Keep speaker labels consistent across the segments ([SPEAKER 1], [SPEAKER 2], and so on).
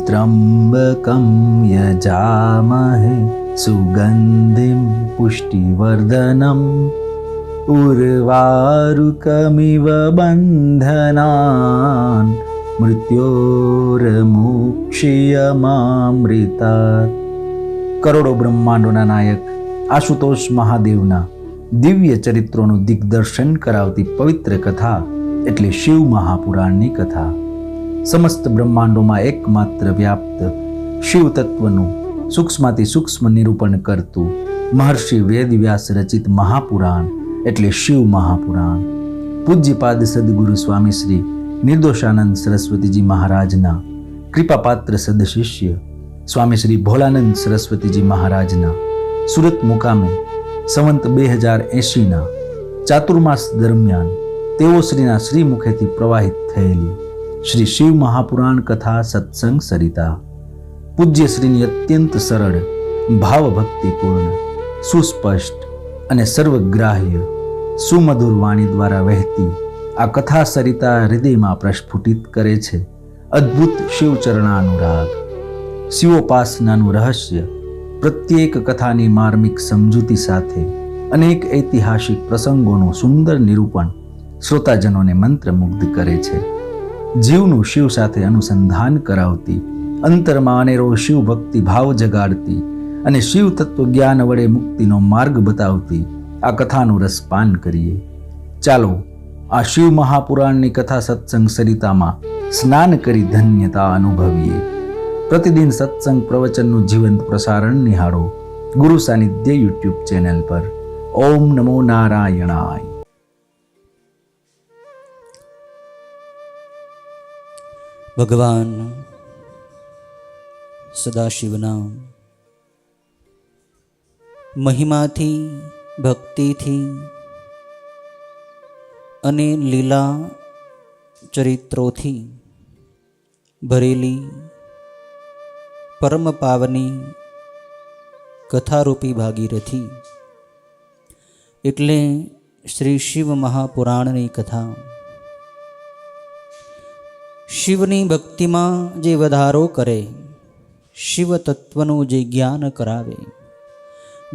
[SPEAKER 1] त्र्यम्बकं यजामहे सुगन्धिं पुष्टिवर्धनम् उर्वारुकमिव बन्धनान् मृत्योर्मुक्षीयमामृतात्। करोड़ो ब्रह्मांडोना नायक आशुतोष महादेवना दिव्य चरित्रोનું દિગ્દર્શન કરાવતી પવિત્ર કથા એટલે શિવ મહાપુરાણની કથા. સમસ્ત બ્રહ્માંડોમાં એકમાત્ર વ્યાપ્ત શિવ તત્વનું સૂક્ષ્મથી સૂક્ષ્મ નિરૂપણ કરતું મહર્ષિ વેદવ્યાસ રચિત મહાપુરાણ એટલે શિવ મહાપુરાણ. પૂજ્યપાદ સદગુરુ સ્વામી શ્રી નિર્દોષાનંદ સરસ્વતીજી મહારાજના કૃપાપાત્ર સદશિષ્ય સ્વામી શ્રી ભોળાનંદ સરસ્વતીજી મહારાજના સુરત મુકામે સંવંત 2080ના ચાતુર્માસ દરમિયાન તેઓ શ્રીના શ્રી મુખેથી પ્રવાહિત થયેલી શ્રી શિવ મહાપુરાણ કથા સત્સંગ સરિતા પૂજ્ય શ્રીની અત્યંત સરળ, ભાવભક્તિપૂર્ણ, સુસ્પષ્ટ અને સર્વગ્રાહ્ય સુમધુર વાણી દ્વારા વહેતી આ કથા સરિતા હૃદયમાં પ્રસ્ફુટિત કરે છે અદ્ભુત શિવચરણાનુરાગ. શિવોપાસનાનું રહસ્ય પ્રત્યેક કથાની માર્મિક સમજૂતી સાથે અનેક ઐતિહાસિક પ્રસંગોનું સુંદર નિરૂપણ શ્રોતાજનોને મંત્રમુગ્ધ કરે છે. જીવનું શિવ સાથે અનુસંધાન કરાવતી, અંતરમાં અનેરો શિવ ભક્તિ ભાવ જગાડતી અને શિવ તત્વ જ્ઞાન વડે મુક્તિનો માર્ગ બતાવતી આ કથાનું રસપાન કરીએ. ચાલો આ શિવ મહાપુરાણની કથા સત્સંગ સરિતામાં સ્નાન કરી ધન્યતા અનુભવીએ. પ્રતિદિન સત્સંગ પ્રવચનનું જીવંત પ્રસારણ નિહાળો ગુરુ સાનિધ્ય યુટ્યુબ ચેનલ પર. ઓમ નમો નારાયણાય.
[SPEAKER 2] ભગવાન સદાશિવના મહિમાથી, ભક્તિથી અને લીલા ચરિત્રોથી ભરેલી પરમ પાવની કથારૂપી ભાગીરથી એટલે શ્રી શિવ મહાપુરાણની કથા. શિવની ભક્તિમાં જે વધારો કરે, શિવ તત્વનું જે જ્ઞાન કરાવે,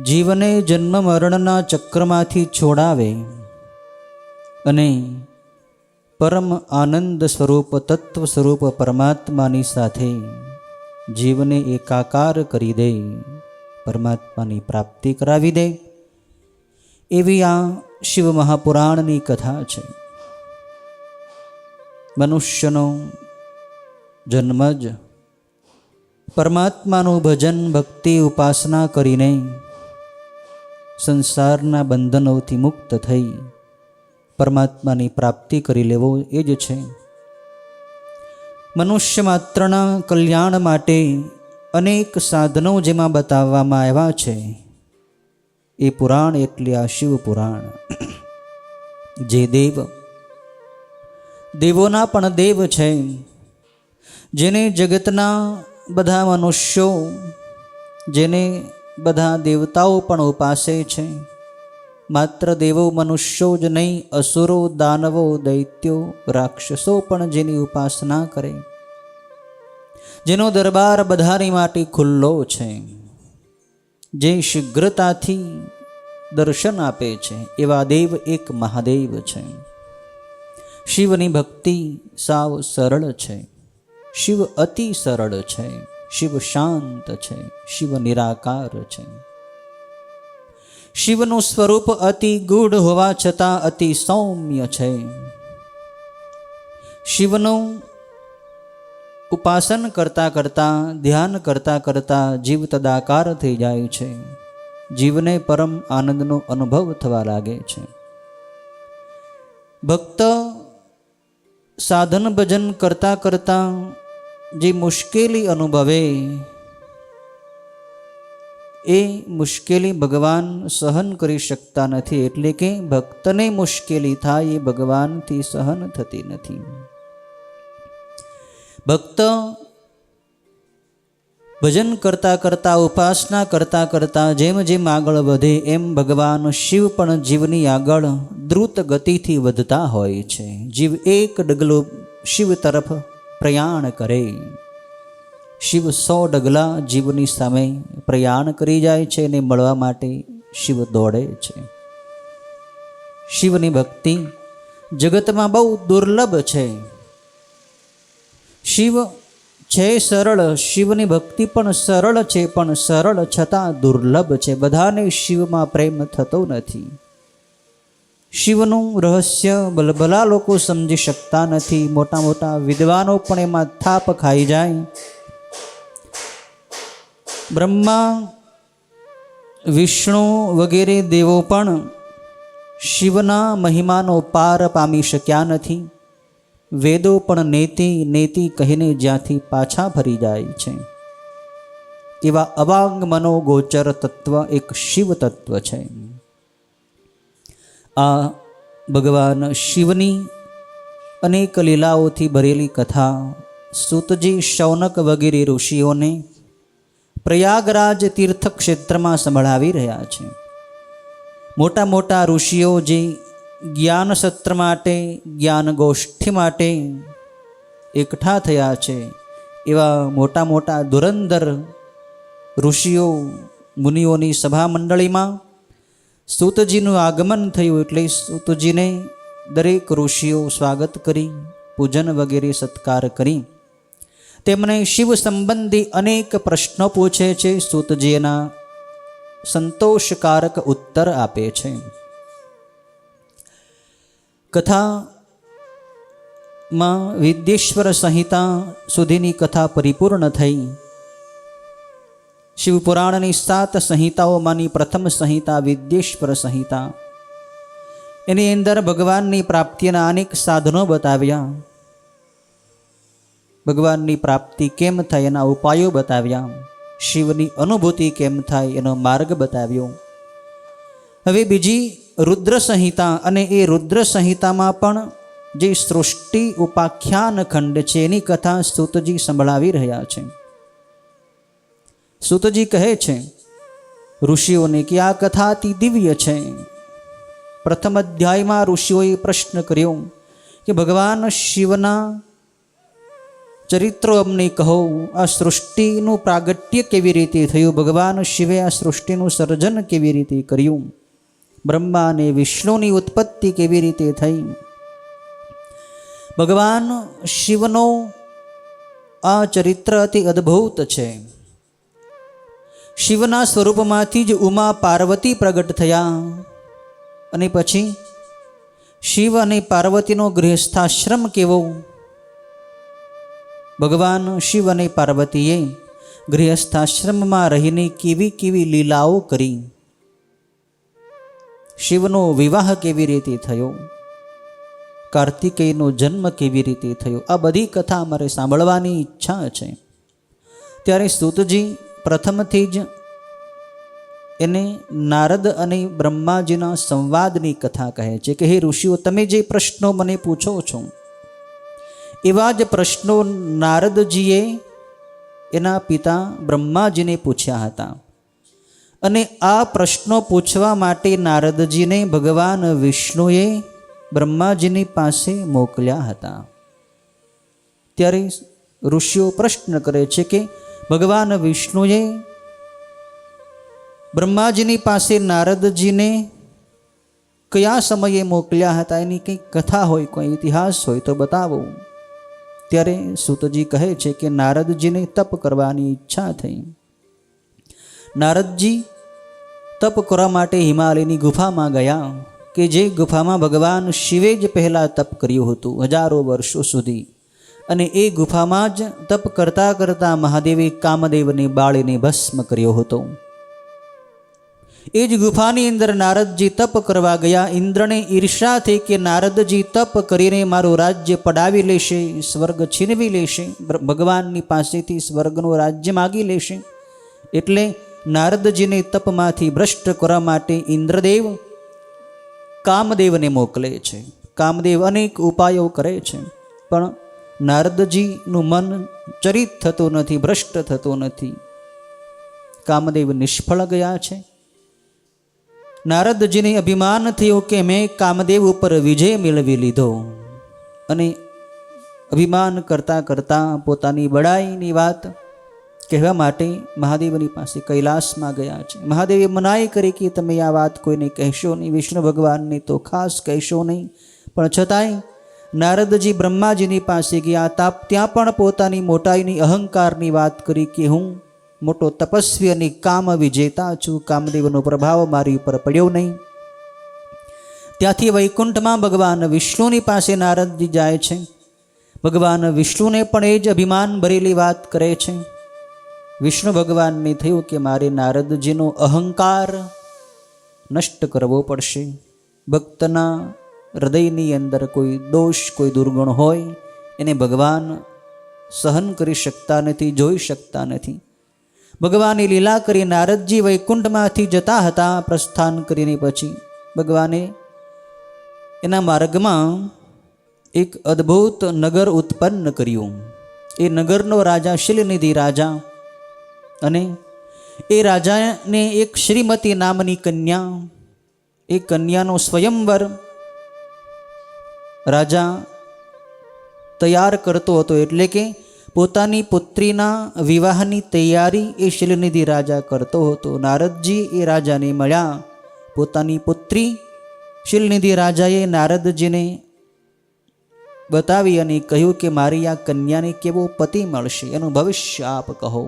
[SPEAKER 2] જીવને જન્મ મરણના ચક્રમાંથી છોડાવે અને પરમ આનંદ સ્વરૂપ તત્વ સ્વરૂપ પરમાત્માની સાથે જીવને એકાકાર કરી દે, પરમાત્માની પ્રાપ્તિ કરાવી દે, એવી આ શિવ મહાપુરાણની કથા છે. મનુષ્યનો જન્મ જ પરમાત્માનું ભજન, ભક્તિ, ઉપાસના કરીને સંસારના બંધનોથી મુક્ત થઈ પરમાત્માની પ્રાપ્તિ કરી લેવો એ જ છે. મનુષ્ય માત્રના કલ્યાણ માટે અનેક સાધનો જેમાં બતાવવામાં આવ્યા છે એ પુરાણ એટલે આ શિવ પુરાણ. જે દેવોના પણ દેવ છે, જેને જગતના બધા મનુષ્યો, જેને બધા દેવતાઓ પણ ઉપાસે છે. માત્ર દેવો મનુષ્યો જ નહીં, અસુરો, દાનવો, દૈત્યો, રાક્ષસો પણ જેની ઉપાસના કરે, જેનો દરબાર બધાની માટે ખુલ્લો છે, જે શીઘ્રતાથી દર્શન આપે છે, એવા દેવ એક મહાદેવ છે. શિવની ભક્તિ સાવ સરળ છે. શિવ અતિ સરળ છે. શિવ શાંત છે. શિવ નિરાકાર છે. શિવનું સ્વરૂપ અતિ ગૂઢ હોવા છતાં અતિ સૌમ્ય છે. શિવનું ઉપાસન કરતાં કરતાં, ધ્યાન કરતાં કરતાં જીવ તદાકાર થઈ જાય છે. જીવને પરમ આનંદનો અનુભવ થવા લાગે છે. ભક્ત સાધન ભજન કરતાં કરતાં જે મુશ્કેલી અનુભવે એ મુશ્કેલી ભગવાન સહન કરી શકતા નથી. એટલે કે ભક્તને મુશ્કેલી થાય એ ભગવાનથી સહન થતી નથી. ભક્ત ભજન કરતાં કરતાં, ઉપાસના કરતાં કરતાં જેમ જેમ આગળ વધે એમ ભગવાન શિવ પણ જીવની આગળ દ્રુત ગતિથી વધતા હોય છે. જીવ એક ડગલો શિવ તરફ પ્રયાણ કરે, શિવ 100 ડગલા જીવની સામે પ્રયાણ કરી જાય છે અને મળવા માટે શિવ દોડે છે. શિવની ભક્તિ જગતમાં બહુ દુર્લભ છે. શિવ છે સરળ, શિવની ભક્તિ પણ સરળ છે, પણ સરળ છતાં દુર્લભ છે. બધાને શિવમાં પ્રેમ થતો નથી. શિવનું રહસ્ય ભલભલા લોકો સમજી શકતા નથી. મોટા મોટા વિદ્વાનો પણ એમાં થાપ ખાઈ જાય. બ્રહ્મા, વિષ્ણુ વગેરે દેવો પણ શિવના મહિમાનો પાર પામી શક્યા નથી. વેદો પણ નેતિ નેતિ કહીને જ્યાંથી પાછા ફરી જાય છે. એવા અવાંગ મનોગોચર તત્વ એક શિવ તત્વ છે. આ ભગવાન શિવની અનેક લીલાઓથી ભરેલી કથા સૂતજી, શૌનક વગેરે ઋષિઓને પ્રયાગરાજ તીર્થક્ષેત્રમાં સંભળાવી રહ્યા છે. મોટા મોટા ઋષિઓ જે જ્ઞાન સત્ર માટે, જ્ઞાન ગોષ્ઠી માટે એકઠા થયા છે, એવા મોટા મોટા ધુરંધર ઋષિઓ મુનિઓની સભા મંડળીમાં સૂતજીનું આગમન થયું. એટલે સૂતજીને દરેક ઋષિઓ સ્વાગત કરી, પૂજન વગેરે સત્કાર કરી તેમને શિવ સંબંધી અનેક પ્રશ્નો પૂછે છે. સૂતજી એના સંતોષકારક ઉત્તર આપે છે. કથામાં વિદ્યેશ્વર સંહિતા સુધીની કથા પરિપૂર્ણ થઈ. શિવપુરાણની 7 સંહિતાઓમાંની પ્રથમ સંહિતા વિદ્યેશ્વર સંહિતા, એની અંદર ભગવાનની પ્રાપ્તિના અનેક સાધનો બતાવ્યા. ભગવાનની પ્રાપ્તિ કેમ થાય એના ઉપાયો બતાવ્યા. શિવની અનુભૂતિ કેમ થાય એનો માર્ગ બતાવ્યો. હવે બીજી રુદ્ર સંહિતા, અને એ રુદ્ર સંહિતામાં પણ જે સૃષ્ટિ ઉપાખ્યાન ખંડ છે એની કથા સૂતજી સંભળાવી રહ્યા છે. સૂતજી કહે છે ઋષિઓને કે આ કથા અતિ દિવ્ય છે. પ્રથમ અધ્યાયમાં ઋષિઓએ પ્રશ્ન કર્યો કે ભગવાન શિવના ચરિત્રો અમને કહો. આ સૃષ્ટિનું પ્રાગટ્ય કેવી રીતે થયું? ભગવાન શિવે આ સૃષ્ટિનું સર્જન કેવી રીતે કર્યું? બ્રહ્મા અને વિષ્ણુની ઉત્પત્તિ કેવી રીતે થઈ? ભગવાન શિવનો આ ચરિત્ર અતિ અદ્ભુત છે. શિવના સ્વરૂપમાંથી જ ઉમા પાર્વતી પ્રગટ થયા, અને પછી શિવ અને પાર્વતીનો ગૃહસ્થાશ્રમ કેવો? ભગવાન શિવ અને પાર્વતીએ ગૃહસ્થાશ્રમમાં રહીને કેવી કેવી લીલાઓ કરી? શિવનો વિવાહ કેવી રીતે થયો? કાર્તિકેયનો જન્મ કેવી રીતે થયો? આ બધી કથા અમારે સાંભળવાની ઈચ્છા છે. ત્યારે સૂતજી પ્રથમથી જ એને નારદ અને બ્રહ્માજીના સંવાદની કથા કહે છે કે હે ઋષિઓ, તમે જે પ્રશ્નો મને પૂછો છો એવા જ પ્રશ્નો નારદજીએ એના પિતા બ્રહ્માજીને પૂછ્યા હતા. અને આ પ્રશ્નો પૂછવા માટે નારદજીને ભગવાન વિષ્ણુએ બ્રહ્માજીની પાસે મોકલ્યા હતા. ત્યારે ઋષિઓ પ્રશ્ન કરે છે કે ભગવાન વિષ્ણુએ બ્રહ્માજીની પાસે નારદજીને કયા સમયે મોકલ્યા હતા? એની કંઈ કથા હોય, કોઈ ઇતિહાસ હોય તો બતાવો. ત્યારે સૂતજી કહે છે કે નારદજીને તપ કરવાની ઈચ્છા થઈ. નારદજી તપ કરવા માટે હિમાલયની ગુફામાં ગયા, કે જે ગુફામાં ભગવાન શિવે જ પહેલાં તપ કર્યું હતું હજારો વર્ષો સુધી. અને એ ગુફામાં જ તપ કરતાં કરતાં મહાદેવે કામદેવને બાળીને ભસ્મ કર્યો હતો. એ જ ગુફાની અંદર નારદજી તપ કરવા ગયા. ઇન્દ્રને ઈર્ષા થઈ કે નારદજી તપ કરીને મારું રાજ્ય પડાવી લેશે, સ્વર્ગ છીનવી લેશે, ભગવાનની પાસેથી સ્વર્ગનું રાજ્ય માગી લેશે. એટલે નારદજીને તપમાંથી ભ્રષ્ટ કરવા માટે ઇન્દ્રદેવ કામદેવને મોકલે છે. કામદેવ અનેક ઉપાયો કરે છે, પણ નારદજીનું મન ચરિત થતું નથી, ભ્રષ્ટ થતું નથી. કામદેવ નિષ્ફળ ગયા છે. નારદજીને અભિમાન થયું કે મેં કામદેવ ઉપર વિજય મેળવી લીધો, અને અભિમાન કરતાં કરતાં પોતાની બડાઈની વાત કહેવા માટે મહાદેવની પાસે કૈલાસમાં ગયા છે. મહાદેવે મનાઈ કરી કે તમે આ વાત કોઈને કહેશો નહીં, વિષ્ણુ ભગવાનને તો ખાસ કહેશો નહીં. પણ છતાંય નારદજી બ્રહ્માજીની પાસે ગયા. ત્યાં પણ પોતાની મોટાઈની અહંકારની વાત કરી કે હું મોટો તપસ્વી અને કામ વિજેતા છું, કામદેવનો પ્રભાવ મારી ઉપર પડ્યો નહીં. ત્યાંથી વૈકુંઠમાં ભગવાન વિષ્ણુની પાસે નારદજી જાય છે. ભગવાન વિષ્ણુને પણ એ જ અભિમાન ભરેલી વાત કરે છે. વિષ્ણુ ભગવાનને થયું કે મારે નારદજીનો અહંકાર નષ્ટ કરવો પડશે. ભક્તના હૃદયની અંદર કોઈ દોષ, કોઈ દુર્ગુણ હોય એને ભગવાન સહન કરી શકતા નથી, જોઈ શકતા નથી. ભગવાને લીલા કરી નારદજી વૈકુંઠમાંથી જતા હતા. પ્રસ્થાન કરીને પછી ભગવાને એના માર્ગમાં એક અદ્ભુત નગર ઉત્પન્ન કર્યું. એ નગરનો રાજા શિલનિધિ રાજા, અને એ રાજાને એક શ્રીમતી નામની કન્યા, એ કન્યાનો સ્વયંવર રાજા તૈયાર કરતો હતો. એટલે કે પોતાની પુત્રીના વિવાહની તૈયારી એ શિલનિધિ રાજા કરતો હતો. નારદજી એ રાજાને મળ્યા. પોતાની પુત્રી શિલનિધિ રાજાએ નારદજીને બતાવી અને કહ્યું કે મારી આ કન્યાને કેવો પતિ મળશે, એનું ભવિષ્ય આપ કહો.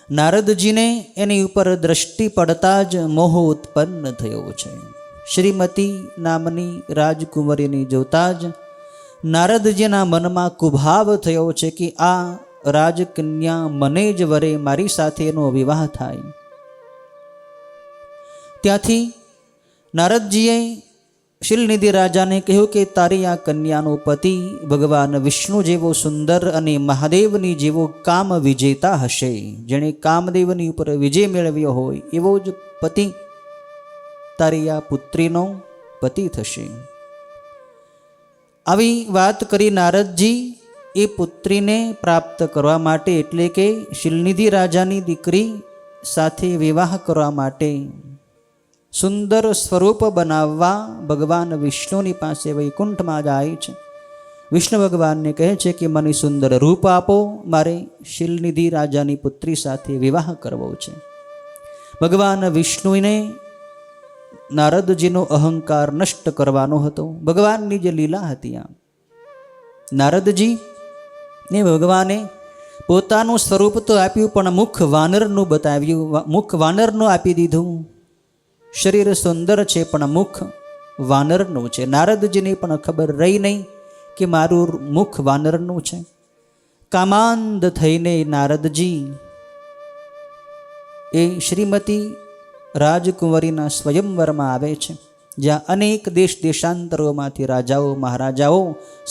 [SPEAKER 2] નારદજીને એની ઉપર દ્રષ્ટિ પડતા જ મોહ ઉત્પન્ન થયો છે. શ્રીમતી નામની રાજકુમારીને જોતા જ નારદજીના મનમાં કુભાવ થયો છે કે આ રાજકન્યા મને જ વરે, મારી સાથે એનો વિવાહ થાય. ત્યાંથી નારદજીએ શિલનિધિ રાજાને કહ્યું કે તારી આ કન્યાનો પતિ ભગવાન વિષ્ણુ જેવો સુંદર અને મહાદેવની જેવો કામ વિજેતા હશે. જેણે કામદેવની ઉપર વિજય મેળવ્યો હોય એવો જ પતિ તારી આ પુત્રીનો પતિ થશે. આવી વાત કરી નારદજી એ પુત્રીને પ્રાપ્ત કરવા માટે, એટલે કે શિલનિધિ રાજાની દીકરી સાથે વિવાહ કરવા માટે સુંદર સ્વરૂપ બનાવવા ભગવાન વિષ્ણુની પાસે વૈકુંઠમાં જાય છે. વિષ્ણુ ભગવાનને કહે છે કે મને સુંદર રૂપ આપો, મારે શિલનિધિ રાજાની પુત્રી સાથે વિવાહ કરવો છે. ભગવાન વિષ્ણુને નારદજીનો અહંકાર નષ્ટ કરવાનો હતો. ભગવાનની જે લીલા હતી, આ નારદજી ને ભગવાને પોતાનું સ્વરૂપ તો આપ્યું, પણ મુખ વાનરનું બતાવ્યું, મુખ વાનરનું આપી દીધું. શરીર સુંદર છે પણ મુખ વાનરનું છે. નારદજીને પણ ખબર રહી નહીં કે મારું મુખ વાનરનું છે. કામાંધ થઈને નારદજી એ શ્રીમતી રાજકુંવરીના સ્વયંવરમાં આવે છે, જ્યાં અનેક દેશ દેશાંતરોમાંથી રાજાઓ મહારાજાઓ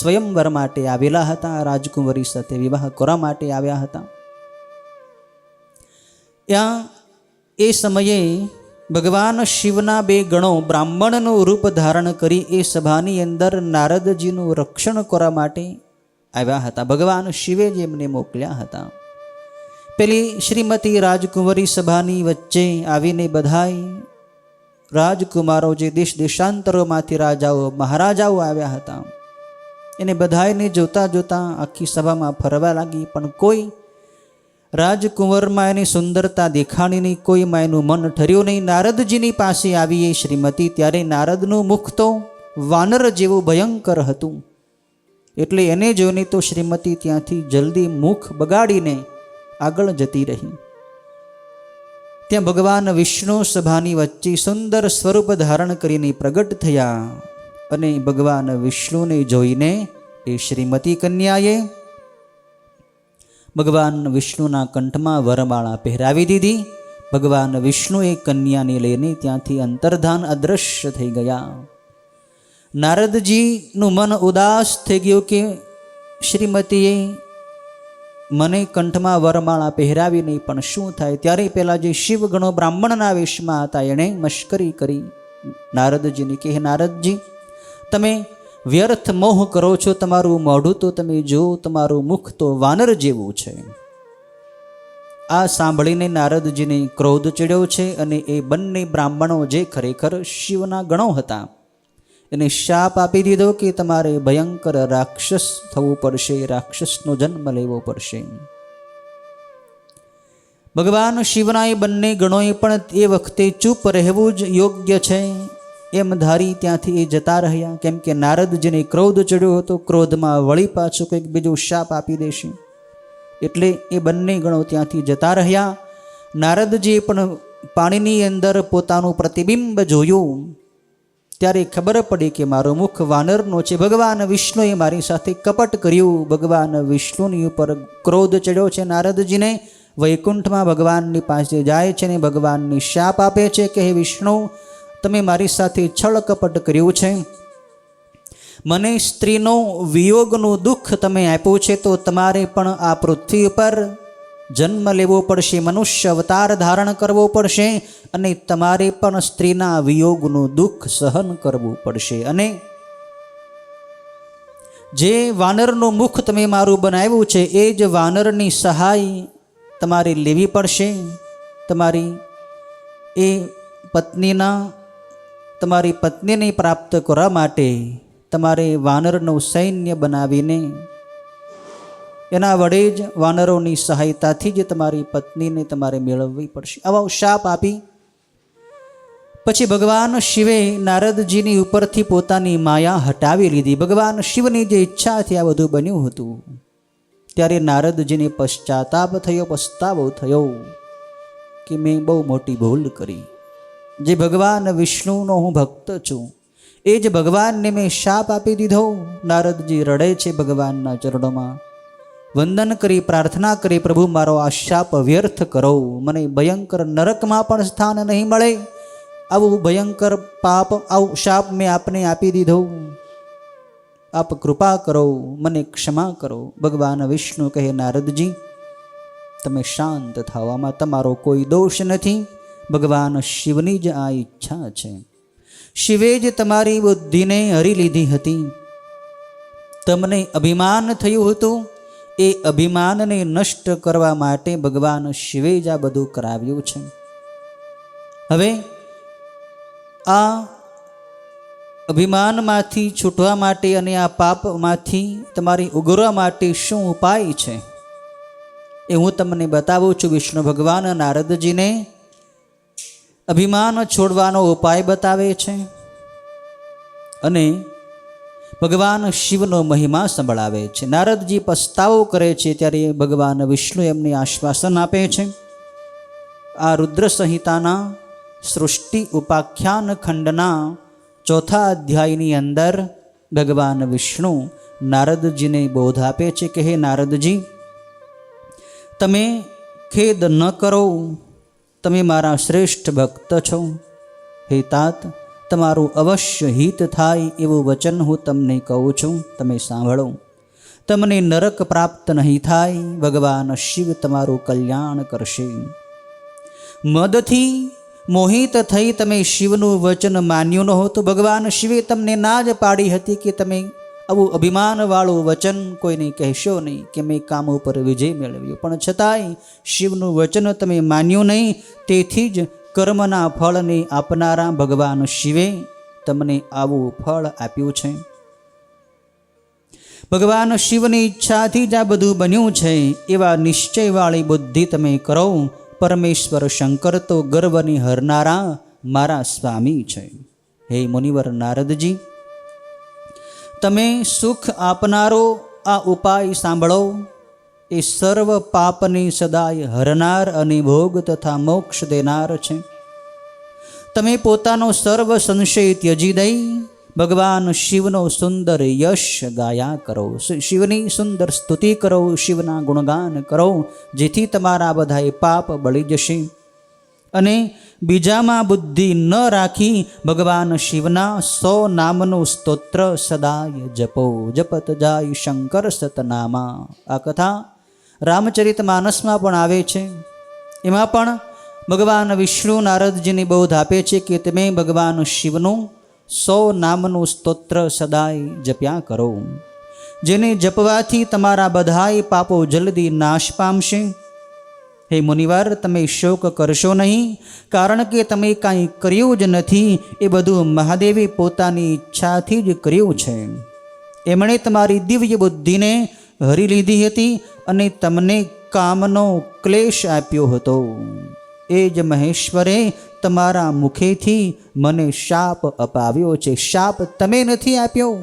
[SPEAKER 2] સ્વયંવર માટે આવેલા હતા, રાજકુંવરી સાથે વિવાહ કરવા માટે આવ્યા હતા. ત્યાં એ સમયે ભગવાન શિવના બે ગણો બ્રાહ્મણનું રૂપ ધારણ કરી એ સભાની અંદર નારદજીનું રક્ષણ કરવા માટે આવ્યા હતા. ભગવાન શિવે જ એમને મોકલ્યા હતા. પેલી શ્રીમતી રાજકુંવરી સભાની વચ્ચે આવીને બધાય રાજકુમારો, જે દેશ દેશાંતરોમાંથી રાજાઓ મહારાજાઓ આવ્યા હતા, એને બધાયને જોતા જોતા આખી સભામાં ફરવા લાગી. પણ કોઈ રાજકુંવરમાં એની સુંદરતા દેખાણી નહીં, કોઈમાં એનું મન ઠર્યું નહીં. નારદજીની પાસે આવી એ શ્રીમતી, ત્યારે નારદનું મુખ તો વાનર જેવું ભયંકર હતું. એટલે એને જોઈને તો શ્રીમતી ત્યાંથી જલ્દી મુખ બગાડીને આગળ જતી રહી. ત્યાં ભગવાન વિષ્ણુ સભાની વચ્ચે સુંદર સ્વરૂપ ધારણ કરીને પ્રગટ થયા, અને ભગવાન વિષ્ણુને જોઈને એ શ્રીમતી કન્યાએ ભગવાન વિષ્ણુના કંઠમાં વરમાળા પહેરાવી દીધી. ભગવાન વિષ્ણુએ કન્યાને લઈને ત્યાંથી અંતર્ધાન અદૃશ્ય થઈ ગયા. નારદજીનું મન ઉદાસ થઈ ગયું કે શ્રીમતીએ મને કંઠમાં વરમાળા પહેરાવી નહીં, પણ શું થાય. ત્યારે પહેલાં જે શિવગણો બ્રાહ્મણના વેશમાં હતા એણે મશ્કરી કરી નારદજીને કે હે નારદજી, તમે વ્યર્થ મોહ કરો છો. તમારું મોઢું તો તમે જુઓ, તમારું મુખ તો વાનર જેવું છે. આ સાંભળીને નારદજીને ક્રોધ ચડ્યો છે, અને એ બંને બ્રાહ્મણો જે ખરેખર શિવના ગણો હતા એને શાપ આપી દીધો કે તમારે ભયંકર રાક્ષસ થવું પડશે, રાક્ષસનો જન્મ લેવો પડશે. ભગવાન શિવના એ બંને ગણોએ પણ એ વખતે ચૂપ રહેવું જ યોગ્ય છે એમ ધારી ત્યાંથી એ જતા રહ્યા. કેમ કે નારદજીને ક્રોધ ચડ્યો હતો, ક્રોધમાં વળી પાછું કંઈક બીજો શાપ આપી દેશે, એટલે એ બંને ગણો ત્યાંથી જતા રહ્યા. નારદજીએ પણ પાણીની અંદર પોતાનું પ્રતિબિંબ જોયું ત્યારે ખબર પડી કે મારું મુખ વાનરનો છે. ભગવાન વિષ્ણુએ મારી સાથે કપટ કર્યું. ભગવાન વિષ્ણુની ઉપર ક્રોધ ચડ્યો છે નારદજીને. વૈકુંઠમાં ભગવાનની પાસે જાય છે ને ભગવાનની શાપ આપે છે કે હે વિષ્ણુ, તમે મારી સાથે છળ કપટ કર્યું છે, મને સ્ત્રીનો વિયોગનું દુઃખ તમે આપ્યું છે, તો તમારે પણ આ પૃથ્વી ઉપર જન્મ લેવો પડશે, મનુષ્ય અવતાર ધારણ કરવો પડશે અને તમારે પણ સ્ત્રીના વિયોગનું દુઃખ સહન કરવું પડશે. અને જે વાનરનું મુખ તમે મારું બનાવ્યું છે એ જ વાનરની સહાય તમારે લેવી પડશે. તમારી પત્નીને પ્રાપ્ત કરવા માટે તમારે વાનરનું સૈન્ય બનાવીને એના વડે જ વાનરોની સહાયતાથી જ તમારી પત્નીને તમારે મેળવવી પડશે. આવા શાપ આપી પછી ભગવાન શિવે નારદજીની ઉપરથી પોતાની માયા હટાવી લીધી. ભગવાન શિવની જે ઈચ્છાથી આ બધું બન્યું હતું ત્યારે નારદજીને પસ્તાવો થયો કે મેં બહુ મોટી ભૂલ કરી. જે ભગવાન વિષ્ણુનો હું ભક્ત છું એ જ ભગવાનને મેં શાપ આપી દીધો. નારદજી રડે છે ભગવાનના ચરણોમાં, વંદન કરી પ્રાર્થના કરી, પ્રભુ મારો આ શાપ વ્યર્થ કરો, મને ભયંકર નરકમાં પણ સ્થાન નહીં મળે. આવું ભયંકર પાપ, આવું શાપ મેં આપને આપી દીધો, આપ કૃપા કરો, મને ક્ષમા કરો. ભગવાન વિષ્ણુ કહે, નારદજી તમે શાંત થાઓ, આમાં તમારો કોઈ દોષ નથી, ભગવાન શિવની જ આ ઈચ્છા છે. શિવે જ તમારી બુદ્ધિને હરી લીધી હતી. તમને અભિમાન થયું હતું, એ અભિમાનને નષ્ટ કરવા માટે ભગવાન શિવે જ આ બધું કરાવ્યું છે. હવે આ અભિમાનમાંથી છૂટવા માટે અને આ પાપમાંથી તમારી ઉગરવા માટે શું ઉપાય છે એ હું તમને બતાવું છું. વિષ્ણુ ભગવાન નારદજીને અભિમાન છોડવાનો ઉપાય બતાવે છે અને ભગવાન શિવનો મહિમા સંભળાવે છે. નારદજી પસ્તાવો કરે છે ત્યારે ભગવાન વિષ્ણુ એમને આશ્વાસન આપે છે. આ રુદ્ર સંહિતાના સૃષ્ટિ ઉપાખ્યાન ખંડના 4થા અધ્યાયની અંદર ભગવાન વિષ્ણુ નારદજીને બોધ આપે છે કે હે નારદજી, તમે ખેદ ન કરો, તમે મારા શ્રેષ્ઠ ભક્ત છો. હે તાત, તમારું અવશ્ય હિત થાય એવું વચન હું તમને કહું છું, તમે સાંભળો. તમને નરક પ્રાપ્ત નહીં થાય, ભગવાન શિવ તમારું કલ્યાણ કરશે. મદથી મોહિત થઈ તમે શિવનું વચન માન્યું ન હોતું. ભગવાન શિવે તમને ના જ પાડી હતી કે તમે આવું અભિમાનવાળું વચન કોઈને કહેશો નહીં કે મેં કામ ઉપર વિજય મેળવ્યો, પણ છતાંય શિવનું વચન તમે માન્યું નહીં. તેથી જ કર્મના ફળને આપનારા ભગવાન શિવે તમને આવું ફળ આપ્યું છે. ભગવાન શિવની ઈચ્છાથી જ આ બધું બન્યું છે. એવા નિશ્ચયવાળી બુદ્ધિ તમે કરો. પરમેશ્વર શંકર તો ગર્વની હરનારા મારા સ્વામી છે. હે મુનિવર નારદજી, તમે સુખ આપનારો આ ઉપાય સાંભળો. એ સર્વ પાપને સદાય હરનાર અને ભોગ તથા મોક્ષ દેનાર છે. તમે પોતાનો સર્વ સંશય ત્યજી દઈ ભગવાન શિવનો સુંદર યશ ગાયા કરો, શિવની સુંદર સ્તુતિ કરો, શિવના ગુણગાન કરો, જેથી તમારા બધાએ પાપ બળી જશે. અને બીજામાં બુદ્ધિ ન રાખી ભગવાન શિવના 100 નામનું સ્તોત્ર સદાય જપો. જપત જાય શંકર સતનામા. આ કથા રામચરિત માનસમાં પણ આવે છે. એમાં પણ ભગવાન વિષ્ણુ નારદજીને બોધ આપે છે કે તમે ભગવાન શિવનું 100 નામનું સ્તોત્ર સદાય જપ્યા કરો, જેને જપવાથી તમારા બધાય પાપો જલ્દી નાશ પામશે. હે મુનિવાર, તમે શોક કરશો નહીં, કારણ કે તમે કાંઈ કર્યું જ નથી. એ બધું મહાદેવે પોતાની ઈચ્છાથી જ કર્યું છે. એમણે તમારી દિવ્ય બુદ્ધિને હરી લીધી હતી અને તમને કામનો ક્લેશ આપ્યો હતો, એ જ મહેશ્વરે તમારા મુખેથી મને શાપ અપાવ્યો છે. શાપ તમે નથી આપ્યો,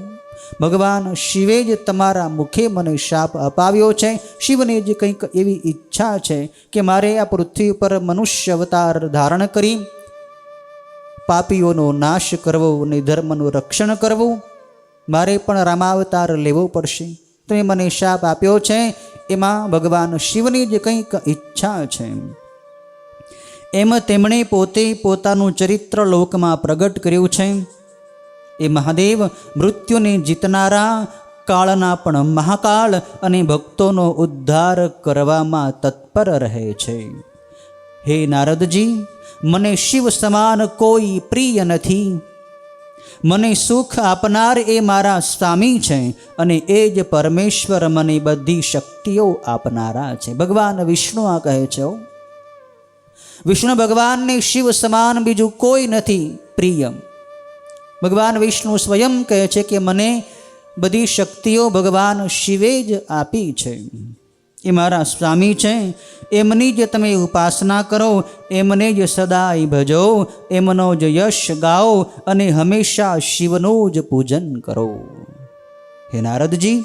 [SPEAKER 2] ભગવાન શિવે જ તમારા મુખે મને શાપ અપાવ્યો છે. શિવને જ કંઈક એવી ઈચ્છા છે કે મારે આ પૃથ્વી પર મનુષ્ય અવતાર ધારણ કરી પાપીઓનો નાશ કરવો અને ધર્મનું રક્ષણ કરવું, મારે પણ રામાવતાર લેવો પડશે. તમે મને શાપ આપ્યો છે, એમાં ભગવાન શિવની જ કંઈક ઈચ્છા છે. એમ તેમણે પોતે પોતાનું ચરિત્ર લોકમાં પ્રગટ કર્યું છે. એ મહાદેવ મૃત્યુને જીતનારા, કાળના પણ મહાકાળ અને ભક્તોનો ઉદ્ધાર કરવામાં તત્પર રહે છે. હે નારદજી, મને શિવ સમાન કોઈ પ્રિય નથી. મને સુખ આપનાર એ મારા સ્વામી છે અને એ જ પરમેશ્વર મને બધી શક્તિઓ આપનારા છે. ભગવાન વિષ્ણુ આ કહે છે. વિષ્ણુ ભગવાનને શિવ સમાન બીજું કોઈ નથી પ્રિય. ભગવાન વિષ્ણુ સ્વયં કહે છે કે મને બધી શક્તિઓ ભગવાન શિવે જ આપી છે. એ મારા સ્વામી છે, એમની જ તમે ઉપાસના કરો, એમને જ સદાય ભજો, એમનો જ યશ ગાઓ અને હંમેશા શિવનું જ પૂજન કરો. હે નારદજી,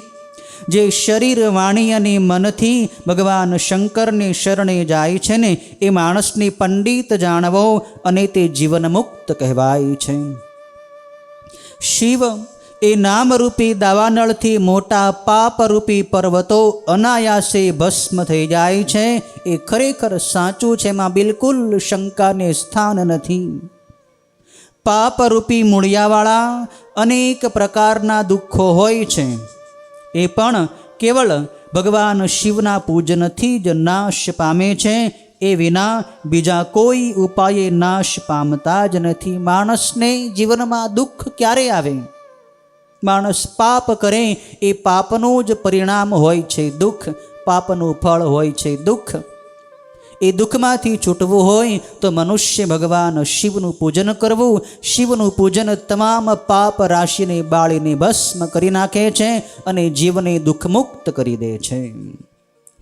[SPEAKER 2] જે શરીર, વાણી અને મનથી ભગવાન શંકરને શરણે જાય છે ને, એ માણસને પંડિત જાણવો અને તે જીવનમુક્ત કહેવાય છે. શિવ એ નામરૂપી દાવાનળથી મોટા પાપરૂપી પર્વતો અનાયાસે ભસ્મ થઈ જાય છે. એ ખરેખર સાચું છે, એમાં બિલકુલ શંકાને સ્થાન નથી. પાપરૂપી મૂળિયાવાળા અનેક પ્રકારના દુઃખો હોય છે, એ પણ કેવળ ભગવાન શિવના પૂજનથી જ નાશ પામે છે. એ વિના બીજા કોઈ ઉપાયે નાશ પામતા જ નથી. માણસને જીવનમાં દુઃખ ક્યારે આવે? માણસ પાપ કરે એ પાપનું જ પરિણામ હોય છે દુઃખ, પાપનું ફળ હોય છે દુઃખ. એ દુઃખમાંથી છૂટવું હોય તો મનુષ્ય ભગવાન શિવનું પૂજન કરવું. શિવનું પૂજન તમામ પાપ રાશિને બાળીને ભસ્મ કરી નાખે છે અને જીવને દુઃખમુક્ત કરી દે છે.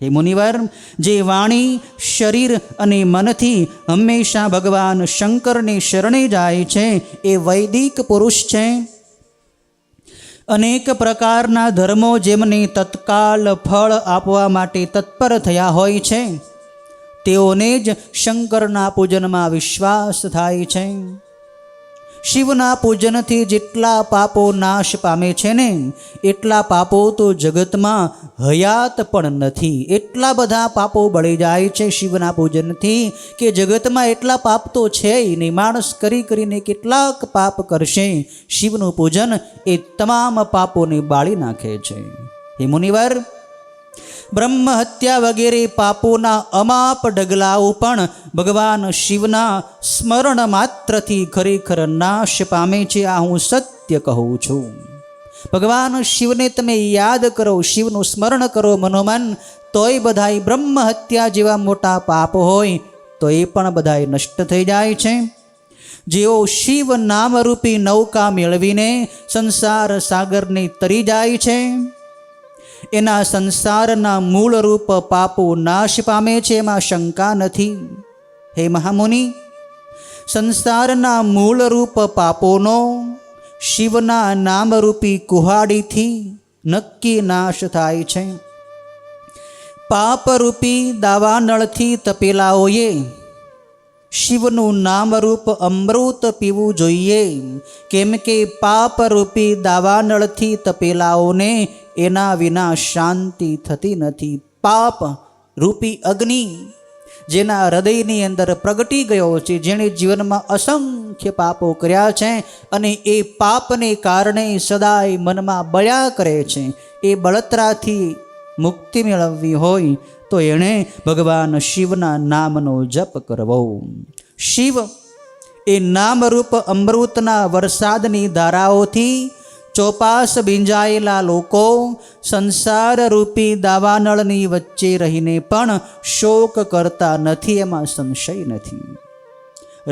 [SPEAKER 2] હે મુનિવર, જે વાણી, શરીર અને મનથી હંમેશા ભગવાન શંકરને શરણે જાય છે એ વૈદિક પુરુષ છે. અનેક પ્રકારના ધર્મો જેમને તત્કાલ ફળ આપવા માટે તત્પર થયા હોય છે, તેઓને જ શંકરના પૂજનમાં વિશ્વાસ થાય છે. શિવના પૂજનથી જેટલા પાપો નાશ પામે છે ને, એટલા પાપો તો જગતમાં હયાત પણ નથી. એટલા બધા પાપો બળી જાય છે શિવના પૂજનથી કે જગતમાં એટલા પાપ તો છે નહીં. માણસ કરી કરીને કેટલાક પાપ કરશે, શિવનું પૂજન એ તમામ પાપોને બાળી નાખે છે. હે મુનિવર, બ્રહ્મ હત્યા વગેરે પાપોના અમાપ ડગલાઓ પણ ભગવાન શિવના સ્મરણ માત્રથી ખરેખર નાશ પામે છે. આ હું સત્ય કહું છું. ભગવાન શિવને તમે યાદ કરો, શિવનું સ્મરણ કરો મનોમન, તોય બધાય બ્રહ્મ હત્યા જેવા મોટા પાપ હોય તો એ પણ બધાય નષ્ટ થઈ જાય છે. જેઓ શિવ નામરૂપી નૌકા મેળવીને સંસાર સાગરને તરી જાય છે, એના સંસારના મૂળરૂપ પાપો નાશ પામે છે, એમાં શંકા નથી. હે મહામુનિ, સંસારના મૂળરૂપ પાપોનો શિવના નામરૂપી કુહાડીથી નક્કી નાશ થાય છે. પાપરૂપી દાવાનળથી તપેલાઓએ શિવનું નામરૂપ અમૃત પીવું જોઈએ, કેમ કે પાપરૂપી દાવાનળથી તપેલાઓને એના વિના શાંતિ થતી નથી. પાપ રૂપી અગ્નિ જેના હૃદયની અંદર પ્રગટી ગયો છે, જેણે જીવનમાં અસંખ્ય પાપો કર્યા છે અને એ પાપને કારણે સદાય મનમાં બળ્યા કરે છે, એ બળતરાથી મુક્તિ મેળવવી હોય તો એણે ભગવાન શિવના નામનો જપ કરવો. શિવ એ નામરૂપ અમૃતના વરસાદની ધારાઓથી ચોપાસ ભીંજાયેલા લોકો સંસાર રૂપી દાવાનળની વચ્ચે રહીને પણ શોક કરતા નથી, એમાં સંશય નથી.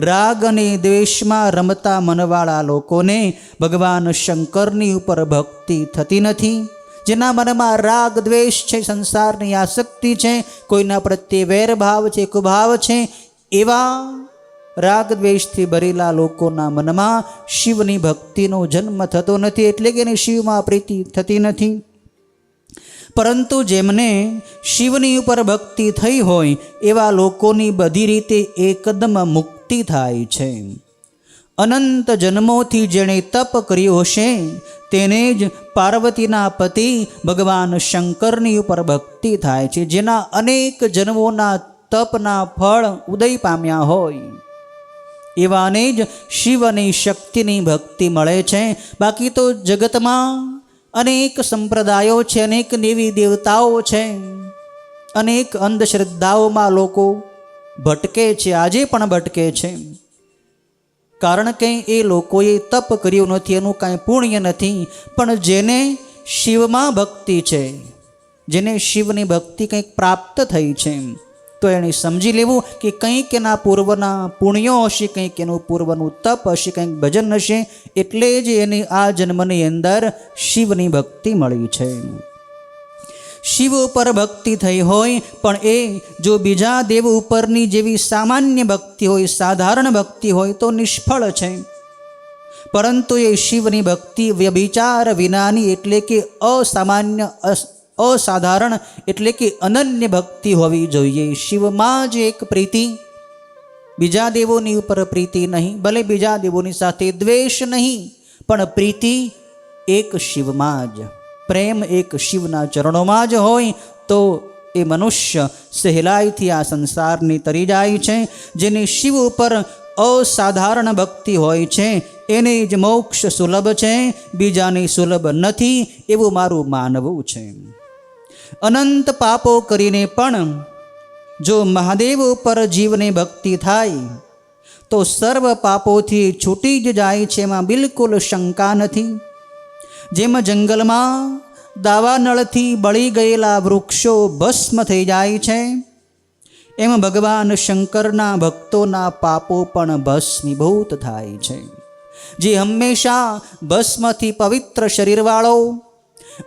[SPEAKER 2] રાગ અને દ્વેષમાં રમતા મનવાળા લોકોને ભગવાન શંકરની ઉપર ભક્તિ થતી નથી. જેના મનમાં રાગ દ્વેષ છે, સંસારની આસક્તિ છે, કોઈના પ્રત્યે વેરભાવ છે, કુભાવ છે, એવા રાગ દ્વેષથી ભરેલા લોકોના મનમાં શિવની ભક્તિનો જન્મ થતો નથી, એટલે કે એની શિવમાં પ્રીતિ થતી નથી. પરંતુ જેમને શિવની ઉપર ભક્તિ થઈ હોય એવા લોકોની બધી રીતે એકદમ મુક્તિ થાય છે. અનંત જન્મોથી જેણે તપ કર્યું હશે તેને જ પાર્વતીના પતિ ભગવાન શંકરની ઉપર ભક્તિ થાય છે. જેના અનેક જન્મોના તપના ફળ ઉદય પામ્યા હોય એવાને જ શિવ અને શક્તિની ભક્તિ મળે છે. બાકી તો જગતમાં અનેક સંપ્રદાયો છે, અનેક દેવી દેવતાઓ છે, અનેક અંધશ્રદ્ધાઓમાં લોકો ભટકે છે, આજે પણ ભટકે છે. કારણ કે એ લોકોએ તપ કર્યું નથી, એનું કાંઈ પુણ્ય નથી. પણ જેને શિવમાં ભક્તિ છે, જેને શિવની ભક્તિ કંઈક પ્રાપ્ત થઈ છે, તો એણે સમજી લેવું કે કંઈક એના પૂર્વના પુણ્યો હશે, કંઈક એનું પૂર્વનું તપ હશે, કંઈક ભજન હશે, એટલે જ એને આ જન્મની અંદર શિવની ભક્તિ મળી છે. શિવ ઉપર ભક્તિ થઈ હોય પણ એ જો બીજા દેવ ઉપરની જેવી સામાન્ય ભક્તિ હોય, સાધારણ ભક્તિ હોય તો નિષ્ફળ છે. પરંતુ એ શિવની ભક્તિ વ્યભિચાર વિનાની એટલે કે અસામાન્ય, અસાધારણ એટલે કે અનન્ય ભક્તિ હોવી જોઈએ. શિવમાં જ એક પ્રીતિ, બીજા દેવોની ઉપર પ્રીતિ નહીં, ભલે બીજા દેવોની સાથે દ્વેષ નહીં, પણ પ્રીતિ એક શિવમાં જ, પ્રેમ એક શિવના ચરણોમાં જ હોય તો એ મનુષ્ય સહેલાઈથી આ સંસારની તરી જાય છે. જેને શિવ ઉપર અસાધારણ ભક્તિ હોય છે એને જ મોક્ષ સુલભ છે, બીજાની સુલભ નથી, એવું મારું માનવું છે. અનંત પાપો કરીને પણ જો મહાદેવ ઉપર જીવને ભક્તિ થાય તો સર્વ પાપોથી છૂટી જ જાય છે, એમાં બિલકુલ શંકા નથી. જેમ જંગલમાં દાવાનળથી બળી ગયેલા વૃક્ષો ભસ્મ થઈ જાય છે, એમ ભગવાન શંકરના ભક્તોના પાપો પણ ભસ્મીભૂત થાય છે. જે હંમેશા ભસ્મથી પવિત્ર શરીરવાળો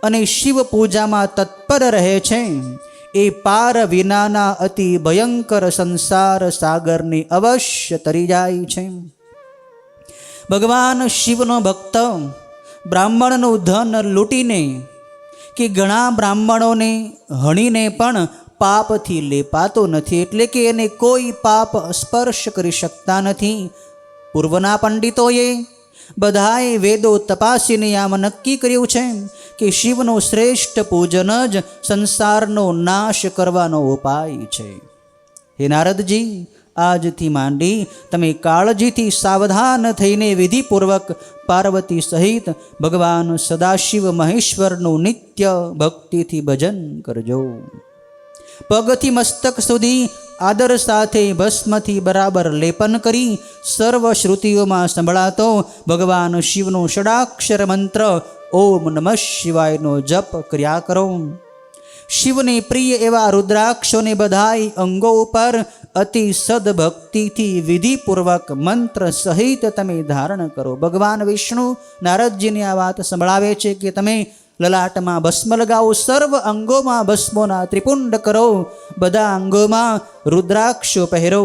[SPEAKER 2] અને શિવ પૂજામાં તત્પર રહે છે એ પાર વિનાના અતિ ભયંકર સંસાર સાગરની અવશ્ય તરી જાય છે. ભગવાન શિવનો ભક્ત બ્રાહ્મણનું ધન લૂંટીને કે ઘણા બ્રાહ્મણોને હણીને પણ પાપથી લેપાતો નથી, એટલે કે એને કોઈ પાપ સ્પર્શ કરી શકતા નથી. પૂર્વના પંડિતોએ બધાએ વેદો તપાસીને આમ નક્કી કર્યું છે કે શિવનું શ્રેષ્ઠ પૂજન જ સંસારનો નાશ કરવાનો ઉપાય છે. હે નારદજી, આજથી માંડી તમે કાળજીથી સાવધાન થઈને વિધિપૂર્વક પાર્વતી સહિત ભગવાન સદાશિવ મહેશ્વરનું નિત્ય ભક્તિથી ભજન કરજો. પગથી મસ્તક સુધી આદર સાથે ભસ્મથી બરાબર લેપન કરી સર્વ શ્રુતિઓમાં સંભળાતો ભગવાન શિવનો ષડાક્ષર મંત્ર ઓમ નમઃ શિવાયનો જપ કર્યા કરો. શિવને પ્રિય એવા રુદ્રાક્ષોને બધાય અંગો ઉપર અતિ સદભક્તિથી વિધિપૂર્વક મંત્ર સહિત તમે ધારણ કરો. ભગવાન વિષ્ણુ નારદજીની આ વાત સંભળાવે છે કે તમે લલાટમાં ભસ્મ લગાવો, સર્વ અંગોમાં ભસ્મોના ત્રિપુંડ કરો, બધા અંગોમાં રુદ્રાક્ષો પહેરો.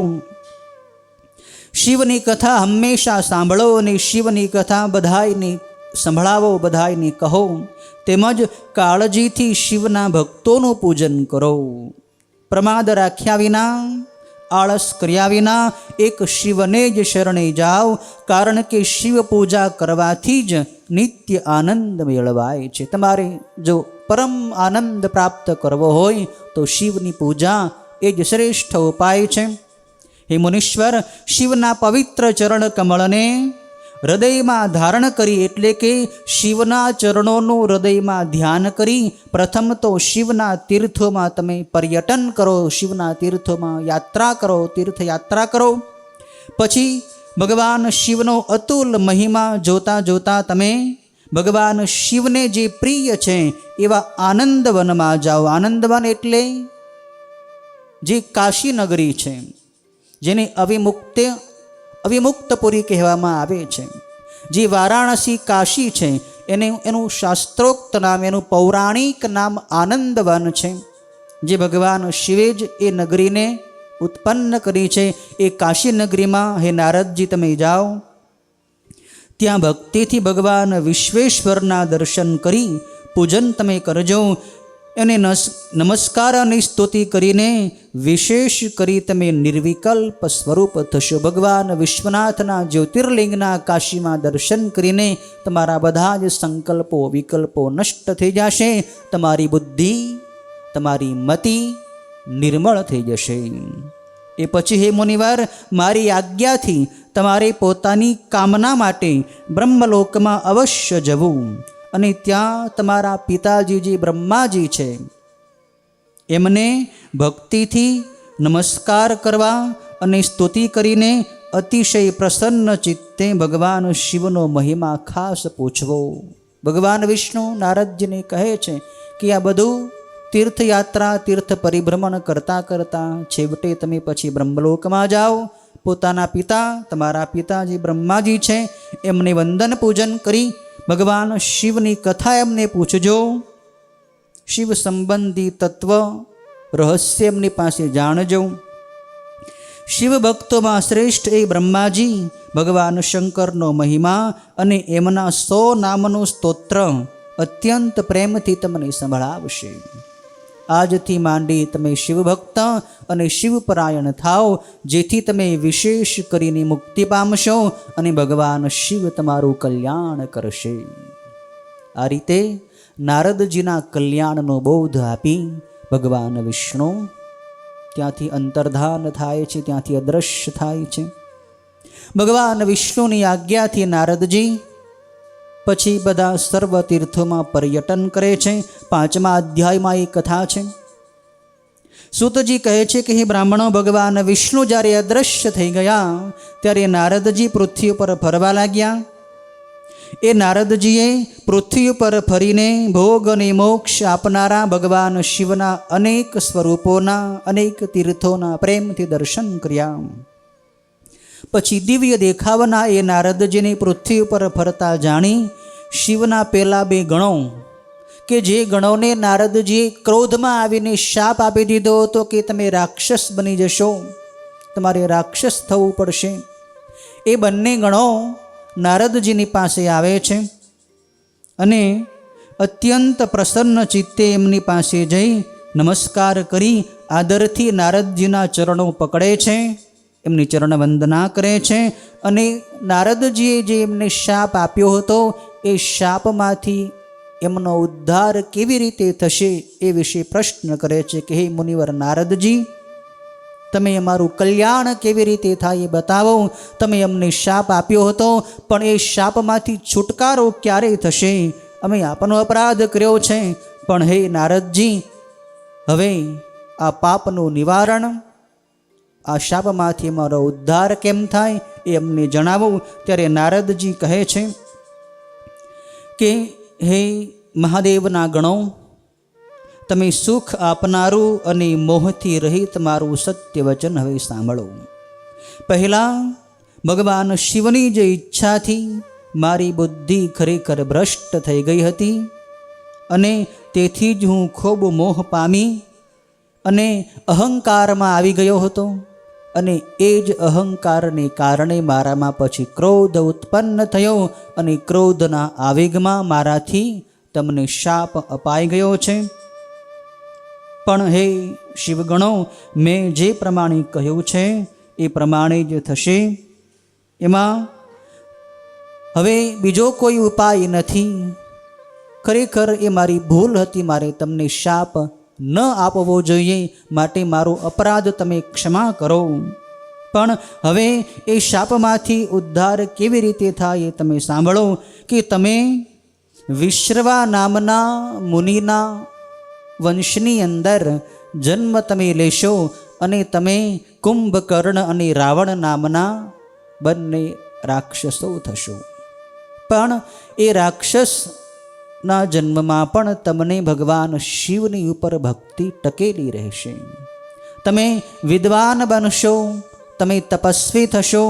[SPEAKER 2] શિવની કથા હંમેશા સાંભળો અને શિવની કથા બધાયને સંભળાવો, બધાયને કહો. તેમજ કાળજીથી શિવના ભક્તોનું પૂજન કરો. પ્રમાદ રાખ્યા વિના, આળસ કર્યા વિના એક શિવને જ શરણે જાઓ, કારણ કે શિવ પૂજા કરવાથી જ નિત્ય આનંદ મેળવાય છે. તમારે જો પરમ આનંદ પ્રાપ્ત કરવો હોય તો શિવની પૂજા એ જ શ્રેષ્ઠ ઉપાય છે. હે મુનીશ્વર, શિવના પવિત્ર ચરણ કમળને હૃદયમાં ધારણ કરી એટલે કે શિવના ચરણોનું હૃદયમાં ધ્યાન કરી પ્રથમ તો શિવના તીર્થોમાં તમે પર્યટન કરો, શિવના તીર્થોમાં યાત્રા કરો, તીર્થયાત્રા કરો. પછી ભગવાન શિવનો અતુલ મહિમા જોતા જોતા તમે ભગવાન શિવને જે પ્રિય છે એવા આનંદવનમાં જાઓ. આનંદવન એટલે જે કાશી નગરી છે, જેને અવિમુક્તપુરી કહેવામાં આવે છે, જે વારાણસી કાશી છે એનું શાસ્ત્રોક્ત નામ, એનું પૌરાણિક નામ આનંદવન છે. જે ભગવાન શિવે જ એ નગરીને ઉત્પન્ન કરી છે. એ કાશી નગરીમાં હે નારદજી તમે જાઓ, ત્યાં ભક્તિથી ભગવાન વિશ્વેશ્વરના દર્શન કરી પૂજન તમે કરજો. એને નમસ્કાર અને સ્તુતિ કરીને વિશેષ કરી તમે નિર્વિકલ્પ સ્વરૂપ થશો. ભગવાન વિશ્વનાથના જ્યોતિર્લિંગના કાશીમાં દર્શન કરીને તમારા બધા જ સંકલ્પો વિકલ્પો નષ્ટ થઈ જશે. તમારી બુદ્ધિ, તમારી મતિ નિર્મળ થઈ જશે. એ પછી હે મુનિવાર, મારી આજ્ઞાથી તમારે પોતાની કામના માટે બ્રહ્મલોકમાં અવશ્ય જવું અને ત્યાં તમારા પિતાજી જે બ્રહ્માજી છે એમને ભક્તિથી નમસ્કાર કરવા અને સ્તુતિ કરીને અતિશય પ્રસન્ન ચિત્તે ભગવાન શિવનો મહિમા ખાસ પૂછવો. ભગવાન વિષ્ણુ નારદજીને કહે છે કે આ બધું તીર્થયાત્રા, તીર્થ પરિભ્રમણ કરતાં કરતાં છેવટે તમે પછી બ્રહ્મલોકમાં જાઓ. પોતાના પિતા, તમારા પિતા જે બ્રહ્માજી છે એમને વંદન પૂજન કરી ભગવાન શિવની કથા એમને પૂછજો. શિવ સંબંધી તત્વ રહસ્ય એમની પાસે જાણજો. શિવ ભક્તોમાં શ્રેષ્ઠ એ બ્રહ્માજી ભગવાન શંકરનો મહિમા અને એમના 100 નામનું સ્તોત્ર અત્યંત પ્રેમથી તમને સંભળાવશે. આજથી માંડી તમે શિવભક્ત અને શિવપરાયણ થાઓ, જેથી તમે વિશેષ કરીને મુક્તિ પામશો અને ભગવાન શિવ તમારું કલ્યાણ કરશે. આ રીતે નારદજીના કલ્યાણનો બોધ આપી ભગવાન વિષ્ણુ ત્યાંથી અંતર્ધાન થાય છે, ત્યાંથી અદૃશ્ય થાય છે. ભગવાન વિષ્ણુની આજ્ઞાથી નારદજી પછી બધા સર્વ તીર્થોમાં પર્યટન કરે છે. 5મા અધ્યાયમાં એ કથા છે. સૂતજી કહે છે કે હે બ્રાહ્મણો, ભગવાન વિષ્ણુ જ્યારે અદૃશ્ય થઈ ગયા ત્યારે નારદજી પૃથ્વી ઉપર ફરવા લાગ્યા. એ નારદજીએ પૃથ્વી ઉપર ફરીને ભોગ અને મોક્ષ આપનારા ભગવાન શિવના અનેક સ્વરૂપોના, અનેક તીર્થોના પ્રેમથી દર્શન કર્યા. પછી દિવ્ય દેખાવના એ નારદજીને પૃથ્વી ઉપર ફરતા જાણી શિવના પેલા 2 ગણો કે જે ગણોને નારદજીએ ક્રોધમાં આવીને શાપ આપી દીધો હતો કે તમે રાક્ષસ બની જશો, તમારે રાક્ષસ થવું પડશે, એ બંને ગણો નારદજીની પાસે આવે છે અને અત્યંત પ્રસન્ન ચિત્તે એમની પાસે જઈ નમસ્કાર કરી આદરથી નારદજીના ચરણો પકડે છે, એમની ચરણ વંદના કરે છે અને નારદજીએ જે એમને શાપ આપ્યો હતો એ શાપમાંથી એમનો ઉદ્ધાર કેવી રીતે થશે એ વિશે પ્રશ્ન કરે છે કે હે મુનિવર નારદજી, તમે અમારું કલ્યાણ કેવી રીતે થાય એ બતાવો. તમે અમને શાપ આપ્યો હતો પણ એ શાપમાંથી છુટકારો ક્યારે થશે? અમે આપનો અપરાધ કર્યો છે, પણ હે નારદજી, હવે આ પાપનું નિવારણ, આ શાપમાંથી અમારો ઉદ્ધાર કેમ થાય એ અમને જણાવો. ત્યારે નારદજી કહે છે કે હે મહાદેવના ગણો, તમે સુખ આપનારું અને મોહથી રહિત મારું સત્ય વચન હવે સાંભળો. પહેલાં ભગવાન શિવની જે ઈચ્છાથી મારી બુદ્ધિ ખરેખર ભ્રષ્ટ થઈ ગઈ હતી અને તેથી જ હું ખૂબ મોહ પામી અને અહંકારમાં આવી ગયો હતો અને એ જ અહંકારને કારણે મારામાં પછી ક્રોધ ઉત્પન્ન થયો અને ક્રોધના આવેગમાં મારાથી તમને શાપ અપાઈ ગયો છે. પણ હે શિવગણો, મેં જે પ્રમાણે કહ્યું છે એ પ્રમાણે જ થશે. એમાં હવે બીજો કોઈ ઉપાય નથી. ખરેખર એ મારી ભૂલ હતી, મારે તમને શાપ ન આપવો જોઈએ, માટે મારો અપરાધ તમે ક્ષમા કરો. પણ હવે એ શાપમાંથી ઉદ્ધાર કેવી રીતે થાય એ તમે સાંભળો કે તમે વિશ્રવા નામના મુનિના વંશની અંદર જન્મ તમે લેશો અને તમે કુંભકર્ણ અને રાવણ નામના બંને રાક્ષસો થશો. પણ એ રાક્ષસના જન્મમાં પણ તમને ભગવાન શિવની ઉપર ભક્તિ ટકેલી રહેશે. તમે વિદ્વાન બનશો, તમે તપસ્વી થશો,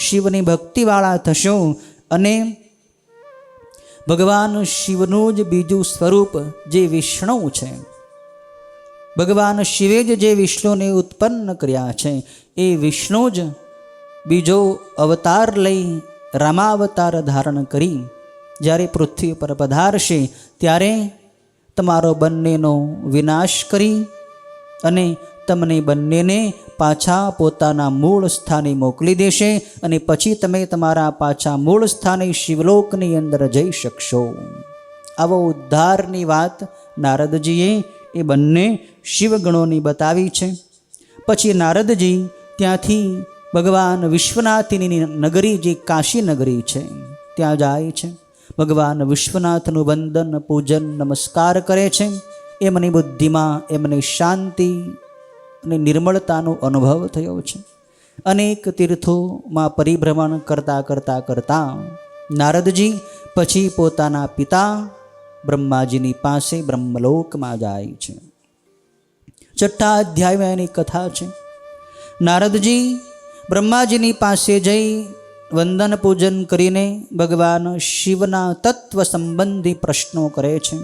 [SPEAKER 2] શિવની ભક્તિવાળા થશો અને ભગવાન શિવનું જ બીજું સ્વરૂપ જે વિષ્ણુ છે, ભગવાન શિવે જ જે વિષ્ણુને ઉત્પન્ન કર્યા છે, એ વિષ્ણુ જ બીજો અવતાર લઈ રામાવતાર ધારણ કરી જ્યારે પૃથ્વી પર પધારશે ત્યારે તમારો બંનેનો વિનાશ કરી અને તમને બંનેને પાછા પોતાના મૂળ સ્થાને મોકલી દેશે અને પછી તમે તમારા પાછા મૂળ સ્થાને શિવલોકની અંદર જઈ શકશો. આવો ઉદ્ધારની વાત નારદજીએ એ બંને શિવગણોની બતાવી છે. પછી નારદજી ત્યાંથી ભગવાન વિશ્વનાથની નગરી જે કાશી નગરી છે ત્યાં જાય છે. ભગવાન વિશ્વનાથનું વંદન પૂજન નમસ્કાર કરે છે. એમની બુદ્ધિમાં એમને શાંતિ અને નિર્મળતાનો અનુભવ થયો છે. અનેક તીર્થોમાં પરિભ્રમણ કરતાં કરતાં કરતાં નારદજી પછી પોતાના પિતા બ્રહ્માજીની પાસે બ્રહ્મલોકમાં જાય છે. 6થા અધ્યાયમાં એની કથા છે. નારદજી બ્રહ્માજીની પાસે જઈ વંદન પૂજન કરીને ભગવાન શિવના તત્વ સંબંધી પ્રશ્નો કરે છે.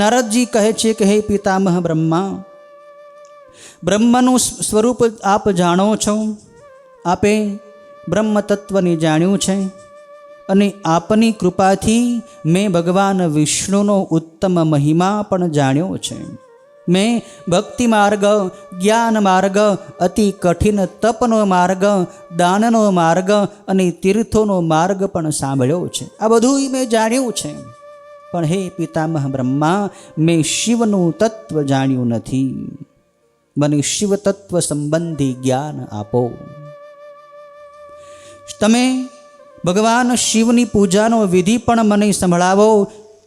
[SPEAKER 2] નારદજી કહે છે કે હે પિતામહ બ્રહ્મા, બ્રહ્મનું સ્વરૂપ આપ જાણો છો, આપે બ્રહ્મ તત્વને જાણ્યું છે અને આપની કૃપાથી મેં ભગવાન વિષ્ણુનો ઉત્તમ મહિમા પણ જાણ્યો છે. મેં ભક્તિ માર્ગ, જ્ઞાન માર્ગ, અતિ કઠિન તપનો માર્ગ, દાનનો માર્ગ અને તીર્થોનો માર્ગ પણ સાંભળ્યો છે. આ બધું મેં જાણ્યું છે, પણ હે પિતામહ બ્રહ્મા, મેં શિવનું તત્વ જાણ્યું નથી. મને શિવ તત્વ સંબંધી જ્ઞાન આપો. તમે ભગવાન શિવની પૂજાનો વિધિ પણ મને સંભળાવો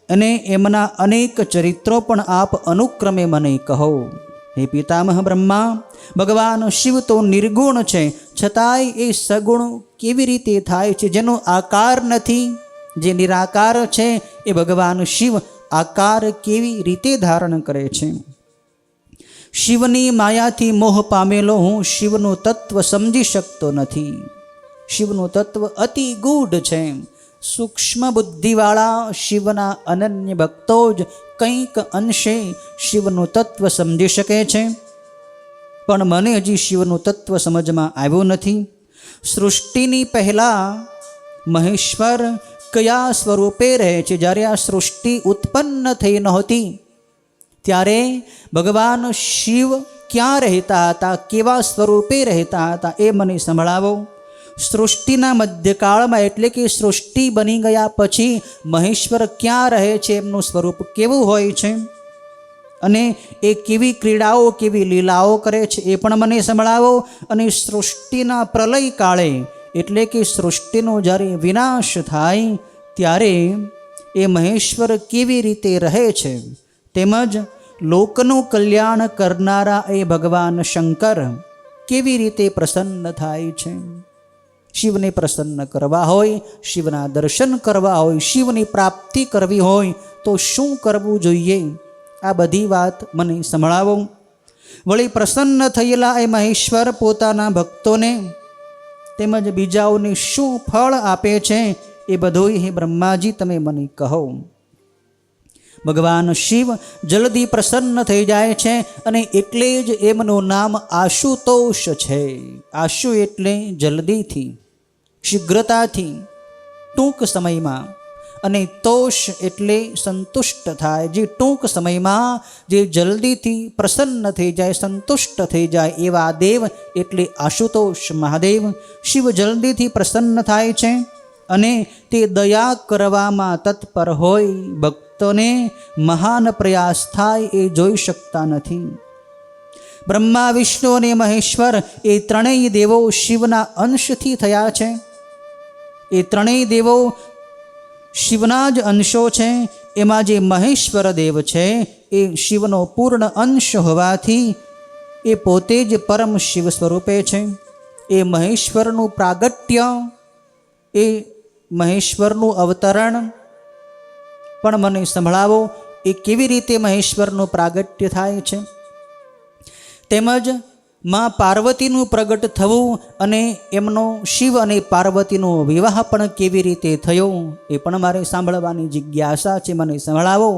[SPEAKER 2] અને એમના અનેક ચરિત્રો પણ આપ અનુક્રમે મને કહો. હે પિતામહ બ્રહ્મા, ભગવાન શિવ તો નિર્ગુણ છે, છતાંય એ સગુણ કેવી રીતે થાય છે? જેનો આકાર નથી, જે નિરાકાર છે, એ ભગવાન શિવ આકાર કેવી રીતે ધારણ કરે છે? શિવની માયાથી મોહ પામેલો હું શિવનું તત્વ સમજી શકતો નથી. શિવનું તત્વ અતિ ગૂઢ છે. સૂક્ષ્મ બુદ્ધિવાળા શિવના અનન્ય ભક્તો જ કંઈક અંશે શિવનું તત્વ સમજી શકે છે, પણ મને હજી શિવનું તત્વ સમજમાં આવ્યું નથી. સૃષ્ટિની પહેલાં મહેશ્વર કયા સ્વરૂપે રહે છે? જ્યારે આ સૃષ્ટિ ઉત્પન્ન થઈ નહોતી ત્યારે ભગવાન શિવ ક્યાં રહેતા હતા, કેવા સ્વરૂપે રહેતા હતા, એ મને સંભળાવો. સૃષ્ટિના મધ્યકાળમાં એટલે કે સૃષ્ટિ બની ગયા પછી મહેશ્વર ક્યાં રહે છે, એમનું સ્વરૂપ કેવું હોય છે અને એ કેવી ક્રીડાઓ, કેવી લીલાઓ કરે છે, એ પણ મને સંભળાવો. અને સૃષ્ટિના પ્રલય કાળે એટલે કે સૃષ્ટિનો જ્યારે વિનાશ થાય ત્યારે એ મહેશ્વર કેવી રીતે રહે છે, તેમજ લોકનું કલ્યાણ કરનારા એ ભગવાન શંકર કેવી રીતે પ્રસન્ન થાય છે. શિવને પ્રસન્ન કરવા હોય, શિવના દર્શન કરવા હોય, શિવની પ્રાપ્તિ કરવી હોય તો શું કરવું જોઈએ? આ બધી વાત મને સંભળાવો. વળી પ્રસન્ન થયેલા એ મહેશ્વર પોતાના ભક્તોને તેમજ બીજાઓને શું ફળ આપે છે, એ બધું હે બ્રહ્માજી તમે મને કહો. ભગવાન શિવ જલ્દી પ્રસન્ન થઈ જાય છે અને એટલે જ એમનું નામ આશુતોષ છે. આશુ એટલે જલ્દીથી, શીઘ્રતાથી, ટૂંક સમયમાં, અને તોષ એટલે સંતુષ્ટ થાય. જે ટૂંક સમયમાં, જે જલ્દીથી પ્રસન્ન થઈ જાય, સંતુષ્ટ થઈ જાય, એવા દેવ એટલે આશુતોષ મહાદેવ. શિવ જલ્દીથી પ્રસન્ન થાય છે અને તે દયા કરવામાં તત્પર હોય. ભક્તોને મહાન પ્રયાસ થાય એ જોઈ શકતા નથી. બ્રહ્મા, વિષ્ણુ અને મહેશ્વર એ ત્રણેય દેવો શિવના અંશથી થયા છે. એ ત્રણેય દેવો શિવના જ અંશો છે. એમાં જે મહેશ્વર દેવ છે એ શિવનો પૂર્ણ અંશ હોવાથી એ પોતે જ પરમ શિવ સ્વરૂપે છે. એ મહેશ્વરનું પ્રાગટ્ય, એ મહેશ્વરનું અવતરણ પણ મને સંભળાવો. એ કેવી રીતે મહેશ્વરનું પ્રાગટ્ય થાય છે, તેમજ માં પાર્વતીનું પ્રગટ થવું અને એમનો શિવ અને પાર્વતીનો વિવાહ પણ કેવી રીતે થયો એ પણ મારે સાંભળવાની જિજ્ઞાસા છે, મને સંભળાવો.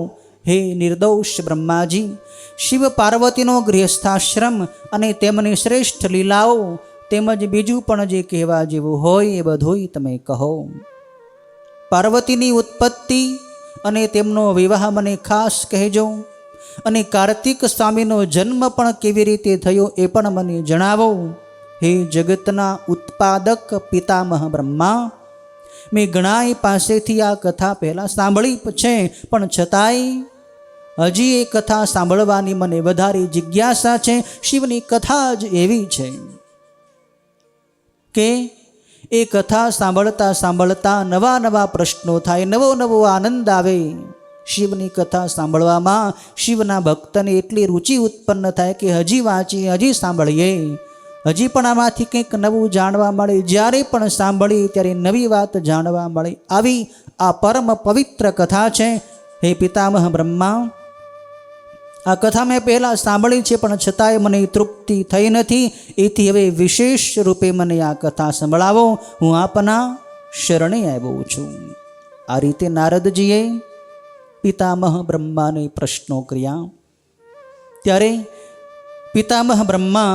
[SPEAKER 2] હે નિર્દોષ બ્રહ્માજી, શિવ પાર્વતીનો ગૃહસ્થાશ્રમ અને તેમની શ્રેષ્ઠ લીલાઓ તેમજ બીજું પણ જે કહેવા જેવું હોય એ બધુંય તમે કહો. પાર્વતીની ઉત્પત્તિ અને તેમનો વિવાહ મને ખાસ કહેજો, અને કાર્તિક સ્વામીનો જન્મ પણ કેવી રીતે થયો એ પણ મને જણાવો. હે જગતના ઉત્પાદક પિતામહ બ્રહ્મા, મેં ઘણાય પાસેથી આ કથા પહેલાં સાંભળી છે, પણ છતાંય હજી એ કથા સાંભળવાની મને વધારે જિજ્ઞાસા છે. શિવની કથા જ એવી છે કે એ કથા સાંભળતા સાંભળતા નવા નવા પ્રશ્નો થાય, નવો નવો આનંદ આવે. શિવની કથા સાંભળવામાં શિવના ભક્તને એટલી રુચિ ઉત્પન્ન થાય કે હજી વાંચીએ, હજી સાંભળીએ, હજી પણ આમાંથી કંઈક નવું જાણવા મળે. જ્યારે પણ સાંભળીએ ત્યારે નવી વાત જાણવા મળે. આવી આ પરમ પવિત્ર કથા છે. હે પિતામહ બ્રહ્મા, આ કથા મેં પહેલાં સાંભળી છે, પણ છતાંય મને તૃપ્તિ થઈ નથી. એથી હવે વિશેષ રૂપે મને આ કથા સંભળાવો. હું આપના શરણે આવ્યો છું. આ રીતે નારદજીએ પિતામહ બ્રહ્માને પ્રશ્નો કર્યા. ત્યારે પિતામહ બ્રહ્મા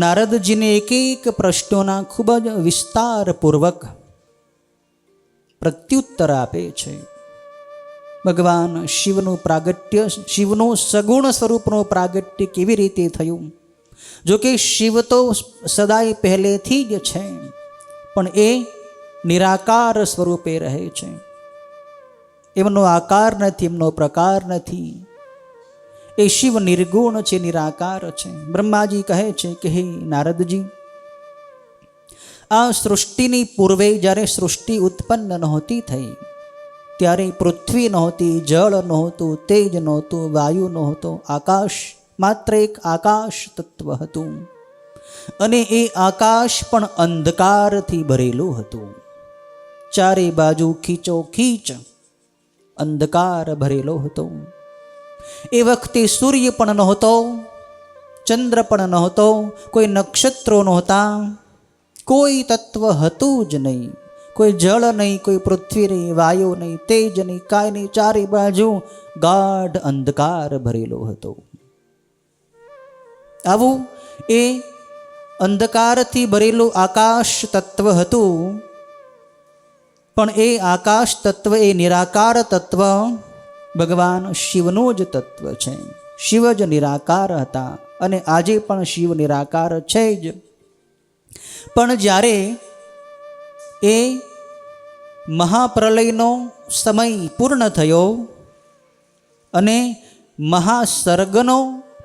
[SPEAKER 2] નારદજીને એક એક પ્રશ્નોના ખૂબ જ વિસ્તારપૂર્વક પ્રત્યુત્તર આપે છે. ભગવાન શિવનું પ્રાગટ્ય, શિવનું સગુણ સ્વરૂપનું પ્રાગટ્ય કેવી રીતે થયું? જો કે શિવ તો સદાય પહેલેથી જ છે, પણ એ નિરાકાર સ્વરૂપે રહે છે. એમનો આકાર નથી, એમનો પ્રકાર નથી. એ શિવ નિર્ગુણ છે, નિરાકાર છે. બ્રહ્માજી કહે છે કે હે નારદજી, આ સૃષ્ટિની પૂર્વે જ્યારે સૃષ્ટિ ઉત્પન્ન નહોતી થઈ ત્યારે પૃથ્વી નહોતી, જળ નહોતું, તેજ નહોતું, વાયુ નહોતો, આકાશ, માત્ર એક આકાશ તત્વ હતું. અને એ આકાશ પણ અંધકારથી ભરેલું હતું. ચારે બાજુ ખીચો ખીચ અંધકાર ભરેલો હતો. એ વખતે સૂર્ય પણ નહોતો, ચંદ્ર પણ નહોતો, કોઈ નક્ષત્રો નહોતા, કોઈ તત્વ હતું જ નહીં. કોઈ જળ નહીં, કોઈ પૃથ્વી નહીં, વાયુ નહીં, તેજ નહીં, કાંઈ નહીં. ચારે બાજુ ગાઢ અંધકાર ભરેલો હતો. આવું એ અંધકારથી ભરેલું આકાશ તત્વ હતું. પણ એ આકાશ તત્વ, એ નિરાકાર તત્વ ભગવાન શિવનું જ તત્વ છે. શિવ જ નિરાકાર હતા અને આજે પણ શિવ નિરાકાર છે જ. પણ જ્યારે એ મહાપ્રલયનો સમય પૂર્ણ થયો અને મહાસર્ગનો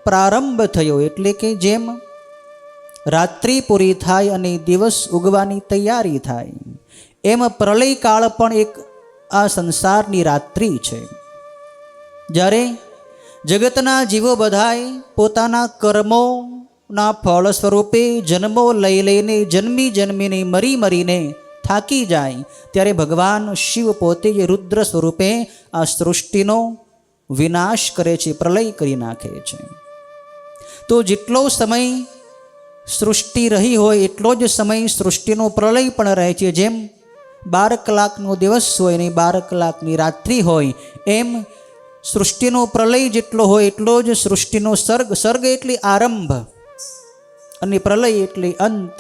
[SPEAKER 2] પ્રારંભ થયો, એટલે કે જેમ રાત્રિ પૂરી થાય અને દિવસ ઉગવાની તૈયારી થાય, એમ પ્રલયકાળ પણ એક આ સંસારની રાત્રિ છે. જ્યારે જગતના જીવો બધાય પોતાના કર્મોના ફળ સ્વરૂપે જન્મો લઈ લઈને, જન્મી જન્મીને, મરી મરીને થાકી જાય, ત્યારે ભગવાન શિવ પોતે જ રુદ્ર સ્વરૂપે આ સૃષ્ટિનો વિનાશ કરે છે, પ્રલય કરી નાખે છે. તો જેટલો સમય સૃષ્ટિ રહી હોય એટલો જ સમય સૃષ્ટિનો પ્રલય પણ રહે છે. જેમ 12 કલાકનો દિવસ હોય ને 12 કલાકની રાત્રિ હોય, એમ સૃષ્ટિનો પ્રલય જેટલો હોય એટલો જ સૃષ્ટિનો સર્ગ, સર્ગ એટલે આરંભ અને પ્રલય એટલે અંત.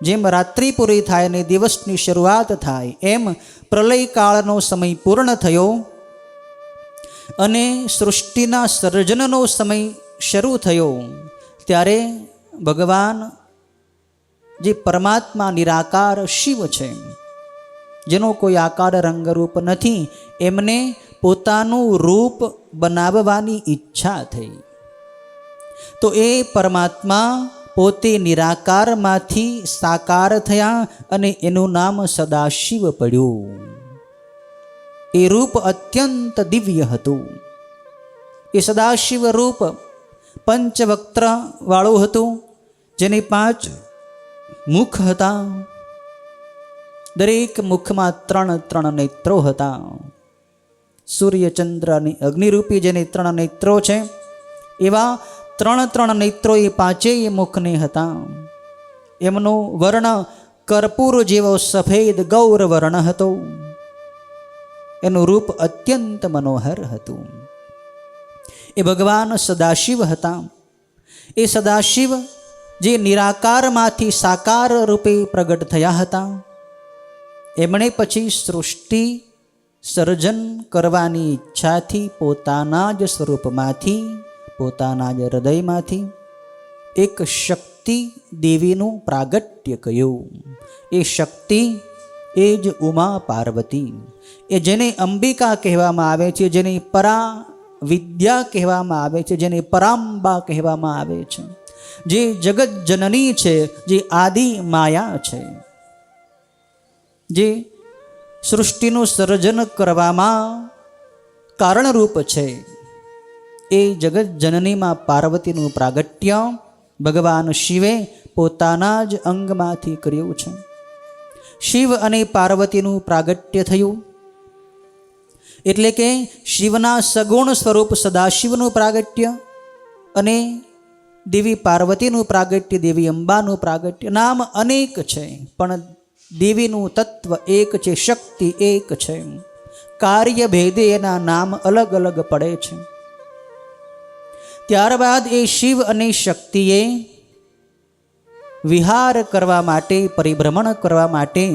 [SPEAKER 2] જેમ રાત્રિ પૂરી થાય અને દિવસની શરૂઆત થાય, એમ પ્રલય કાળનો સમય પૂર્ણ થયો અને સૃષ્ટિના સર્જનનો સમય શરૂ થયો. ત્યારે ભગવાન જે પરમાત્મા નિરાકાર શિવ છે, જેનો કોઈ આકાર રંગરૂપ નથી, એમને પોતાનું રૂપ બનાવવાની ઈચ્છા થઈ. તો એ પરમાત્મા પોતે નિરાકારમાંથી સાકાર થયા અને એનું નામ સદાશિવ પડ્યું. એ રૂપ અત્યંત દિવ્ય હતું. એ સદાશિવ રૂપ પંચવક્ત્ર વાળું હતું, જેને 5 મુખ હતા. દરેક મુખમાં 3 નેત્રો હતા. સૂર્ય, ચંદ્ર અને અગ્નિરૂપી જેને 3 નેત્રો છે, એવા ત્રણ નેત્રો એ પાંચેય મુખને હતા. એમનો વર્ણ કર્પૂર જેવો સફેદ ગૌર વર્ણ હતો. એનું રૂપ અત્યંત મનોહર હતું. એ ભગવાન સદાશિવ હતા. એ સદાશિવ જે નિરાકારમાંથી સાકાર રૂપે પ્રગટ થયા હતા. એમણે પછી સૃષ્ટિ સર્જન કરવાની ઈચ્છાથી પોતાના જ સ્વરૂપમાંથી, પોતાના જ હૃદયમાંથી એક શક્તિ દેવીનું પ્રાગટ્ય કર્યું. એ શક્તિ એ જ ઉમા પાર્વતી, એ જેને અંબિકા કહેવામાં આવે છે, જેને પરા વિદ્યા કહેવામાં આવે છે, જેને પરાંબા કહેવામાં આવે છે, જે જગત જનની છે, જે આદિ માયા છે, જે સૃષ્ટિનું સર્જન કરવામાં કારણરૂપ છે. એ જગત જનનીમાં પાર્વતીનું પ્રાગટ્ય ભગવાન શિવે પોતાના જ અંગમાંથી કર્યું છે. શિવ અને પાર્વતીનું પ્રાગટ્ય થયું એટલે કે શિવના સગુણ સ્વરૂપ સદાશિવનું પ્રાગટ્ય અને દેવી પાર્વતીનું પ્રાગટ્ય, દેવી અંબાનું પ્રાગટ્ય. નામ અનેક છે પણ દેવીનું તત્વ એક છે, શક્તિ એક છે. કાર્ય ભેદે એના નામ અલગ અલગ પડે છે. ત્યારબાદ એ શિવ અને શક્તિએ વિહાર કરવા માટે, પરિભ્રમણ કરવા માટે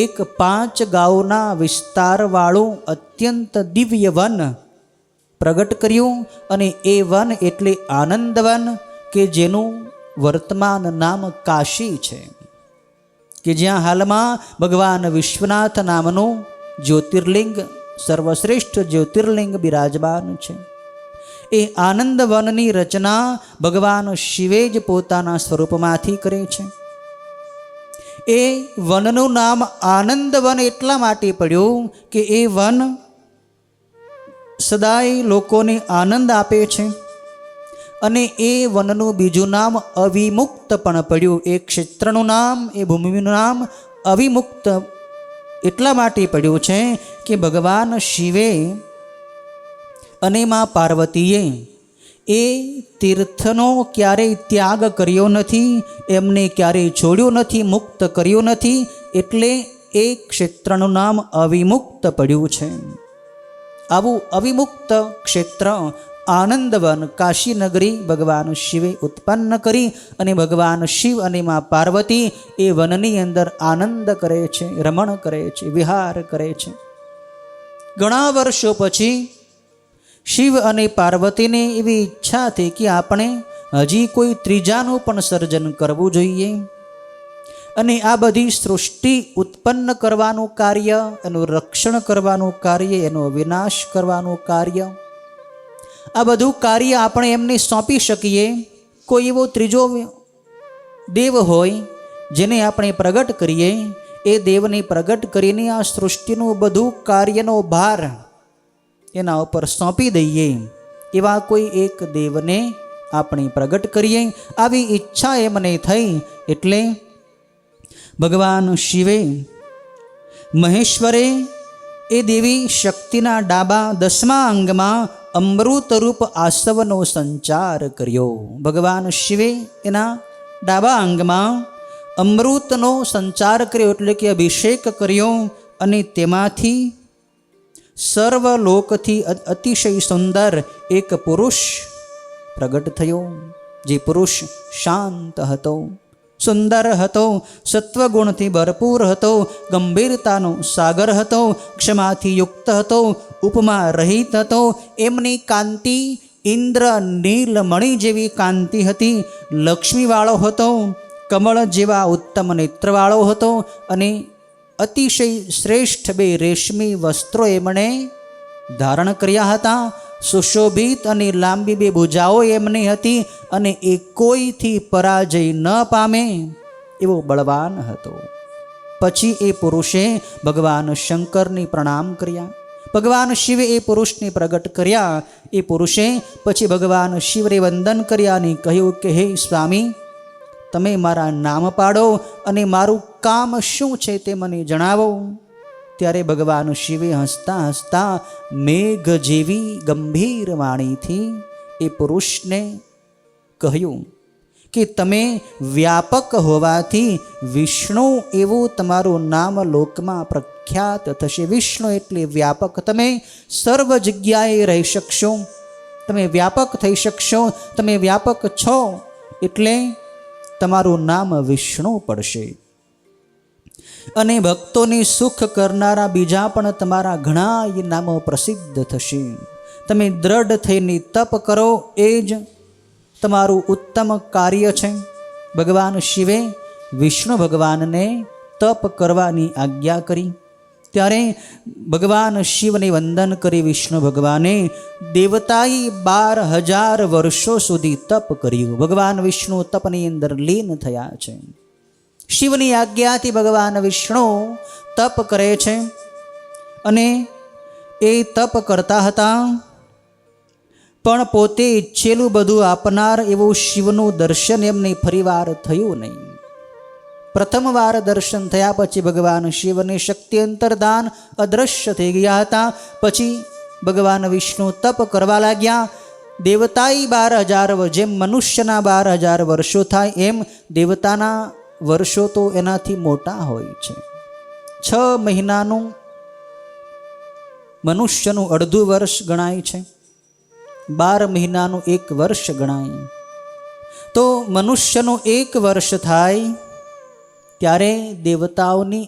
[SPEAKER 2] એક 5 ગાઉના વિસ્તારવાળું અત્યંત દિવ્ય વન પ્રગટ કર્યું. અને એ વન એટલે આનંદવન, કે જેનું વર્તમાન નામ કાશી છે, કે જ્યાં હાલમાં ભગવાન વિશ્વનાથ નામનું જ્યોતિર્લિંગ, સર્વશ્રેષ્ઠ જ્યોતિર્લિંગ બિરાજમાન છે. એ આનંદવનની રચના ભગવાન શિવે જ પોતાના સ્વરૂપમાંથી કરે છે. એ વનનું નામ આનંદવન એટલા માટે પડ્યું કે એ વન સદાય લોકોને આનંદ આપે છે. અને એ વનનું બીજું નામ અવિમુક્ત પણ પડ્યું. એ ક્ષેત્રનું નામ, એ ભૂમિનું નામ અવિમુક્ત એટલા માટે પડ્યું છે કે ભગવાન શિવે અને માં પાર્વતીએ એ તીર્થનો ક્યારેય ત્યાગ કર્યો નથી, એમને ક્યારેય છોડ્યું નથી, મુક્ત કર્યું નથી. એટલે એ ક્ષેત્રનું નામ અવિમુક્ત પડ્યું છે. આવું અવિમુક્ત ક્ષેત્ર આનંદવન, કાશી નગરી ભગવાન શિવે ઉત્પન્ન કરી. અને ભગવાન શિવ અને માં પાર્વતી એ વનની અંદર આનંદ કરે છે, રમણ કરે છે, વિહાર કરે છે. ઘણા વર્ષો પછી શિવ અને પાર્વતીને એવી ઈચ્છા થઈ કે આપણે હજી કોઈ ત્રીજાનું પણ સર્જન કરવું જોઈએ. અને આ બધી સૃષ્ટિ ઉત્પન્ન કરવાનું કાર્ય, એનું રક્ષણ કરવાનું કાર્ય, એનો વિનાશ કરવાનું કાર્ય, આ બધું કાર્ય આપણે એમને સોંપી શકીએ. કોઈ એવો ત્રીજો દેવ હોય જેને આપણે પ્રગટ કરીએ, એ દેવને પ્રગટ કરીને આ સૃષ્ટિનું બધું કાર્યનો ભાર એના ઉપર સોંપી દઈએ. એવા કોઈ એક દેવને આપણે પ્રગટ કરીએ. આવી ઈચ્છા એમને થઈ. એટલે ભગવાન શિવે, મહેશ્વરે એ દેવી શક્તિના ડાબા 10મા અંગમાં અમૃતરૂપ આસવનો સંચાર કર્યો. ભગવાન શિવે એના ડાબા અંગમાં અમૃતનો સંચાર કર્યો, એટલે કે અભિષેક કર્યો. અને તેમાંથી સર્વલોકથી અતિશય સુંદર એક પુરુષ પ્રગટ થયો. જે પુરુષ શાંત હતો, સુંદર હતો, સત્વગુણથી ભરપૂર હતો, ગંભીરતાનો સાગર હતો, ક્ષમાથી યુક્ત હતો, ઉપમા રહિત હતો. એમની કાંતિ ઇન્દ્ર નીલમણિ જેવી કાંતિ હતી. લક્ષ્મીવાળો હતો, કમળ જેવા ઉત્તમ નેત્રવાળો હતો. અને અતિશય શ્રેષ્ઠ 2 રેશમી વસ્ત્રો એમણે ધારણ કર્યા હતા. સુશોભિત અને લાંબી 2 ભુજાઓ એમની હતી. અને એ કોઈથી પરાજય ન પામે એવો બળવાન હતો. પછી એ પુરુષે ભગવાન શંકરને પ્રણામ કર્યા. ભગવાન શિવે એ પુરુષને પ્રગટ કર્યા. એ પુરુષે પછી ભગવાન શિવને વંદન કર્યા અને કહ્યું કે હે સ્વામી, તમે મારા નામ પાડો અને મારું કામ શું છે તે મને જણાવો. ત્યારે ભગવાન શિવે હસતા હસતા મેઘ જેવી ગંભીર વાણીથી એ પુરુષને કહ્યું કે તમે વ્યાપક હોવાથી વિષ્ણુ એવું તમારું નામ લોકમાં પ્રખ્યાત થશે. વિષ્ણુ એટલે વ્યાપક. તમે સર્વ જગ્યાએ રહી શકશો, તમે વ્યાપક થઈ શકશો. તમે વ્યાપક છો એટલે તમારું નામ વિષ્ણુ પડશે. અને ભક્તોને સુખ કરનારા બીજા પણ તમારા ઘણા નામો પ્રસિદ્ધ થશે. તમે દ્રઢ થઈને તપ કરો એ જ તમારું ઉત્તમ કાર્ય છે. ભગવાન શિવે વિષ્ણુ ભગવાનને તપ કરવાની આજ્ઞા કરી. ત્યારે ભગવાન શિવને વંદન કરી વિષ્ણુ ભગવાને દેવતાએ 12,000 વર્ષો સુધી તપ કર્યું. ભગવાન વિષ્ણુ તપની અંદર લીન થયા છે. શિવની આજ્ઞાથી ભગવાન વિષ્ણુ તપ કરે છે. અને એ તપ કરતા હતા, પણ પોતે ઈચ્છેલું બધું આપનાર એવું શિવનું દર્શન એમને ફરીવાર થયું નહીં. પ્રથમ વાર દર્શન થયા પછી ભગવાન શિવને શક્તિ અંતર્ધાન અદૃશ્ય થઈ ગયા હતા. પછી ભગવાન વિષ્ણુ તપ કરવા લાગ્યા. દેવતાએ 12,000, જેમ મનુષ્યના 12,000 વર્ષો થાય એમ દેવતાના વર્ષો તો એનાથી મોટા હોય છે. 6 મહિનાનું મનુષ્યનું અડધું વર્ષ ગણાય છે. 12 મહિનાનું 1 વર્ષ ગણાય. તો મનુષ્યનું 1 વર્ષ થાય ત્યારે દેવતાઓની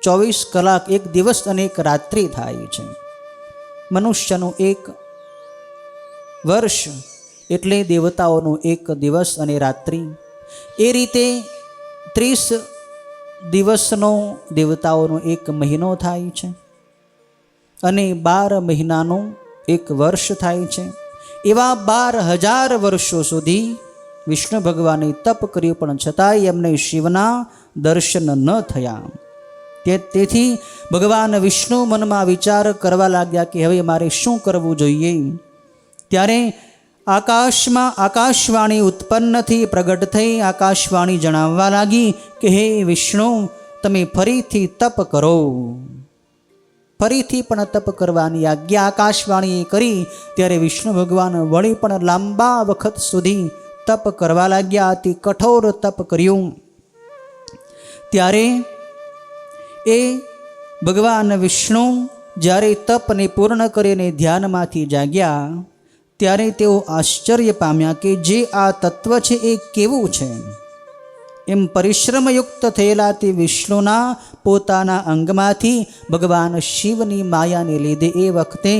[SPEAKER 2] 24 કલાક, 1 દિવસ અને 1 રાત્રિ થાય છે. મનુષ્યનું 1 વર્ષ એટલે દેવતાઓનું 1 દિવસ અને રાત્રિ. એ રીતે 30 દિવસનો દેવતાઓનો 1 મહિનો થાય છે. અને 12 મહિનાનું 1 વર્ષ થાય છે. એવા 12,000 વર્ષો સુધી વિષ્ણુ ભગવાને તપ કર્યું, પણ છતાંય એમને શિવના દર્શન ન થયા. તેથી ભગવાન વિષ્ણુ મનમાં વિચાર કરવા લાગ્યા કે હવે મારે શું કરવું જોઈએ. ત્યારે આકાશમાં આકાશવાણી ઉત્પન્ન થઈ, પ્રગટ થઈ. આકાશવાણી જણાવવા લાગી કે હે વિષ્ણુ, તમે ફરીથી તપ કરો. ફરીથી પણ તપ કરવાની આજ્ઞા આકાશવાણીએ કરી. ત્યારે વિષ્ણુ ભગવાન વળી પણ લાંબા વખત સુધી તપ કરવા લાગ્યા. અતિ કઠોર તપ કર્યું. ત્યારે એ ભગવાન વિષ્ણુ જ્યારે તપને પૂર્ણ કરીને ધ્યાનમાંથી જાગ્યા, ત્યારે તેઓ આશ્ચર્ય પામ્યા કે જે આ તત્વ છે એ કેવું છે. એમ પરિશ્રમયુક્ત થયેલા તે વિષ્ણુના પોતાના અંગમાંથી ભગવાન શિવની માયાને લીધે એ વખતે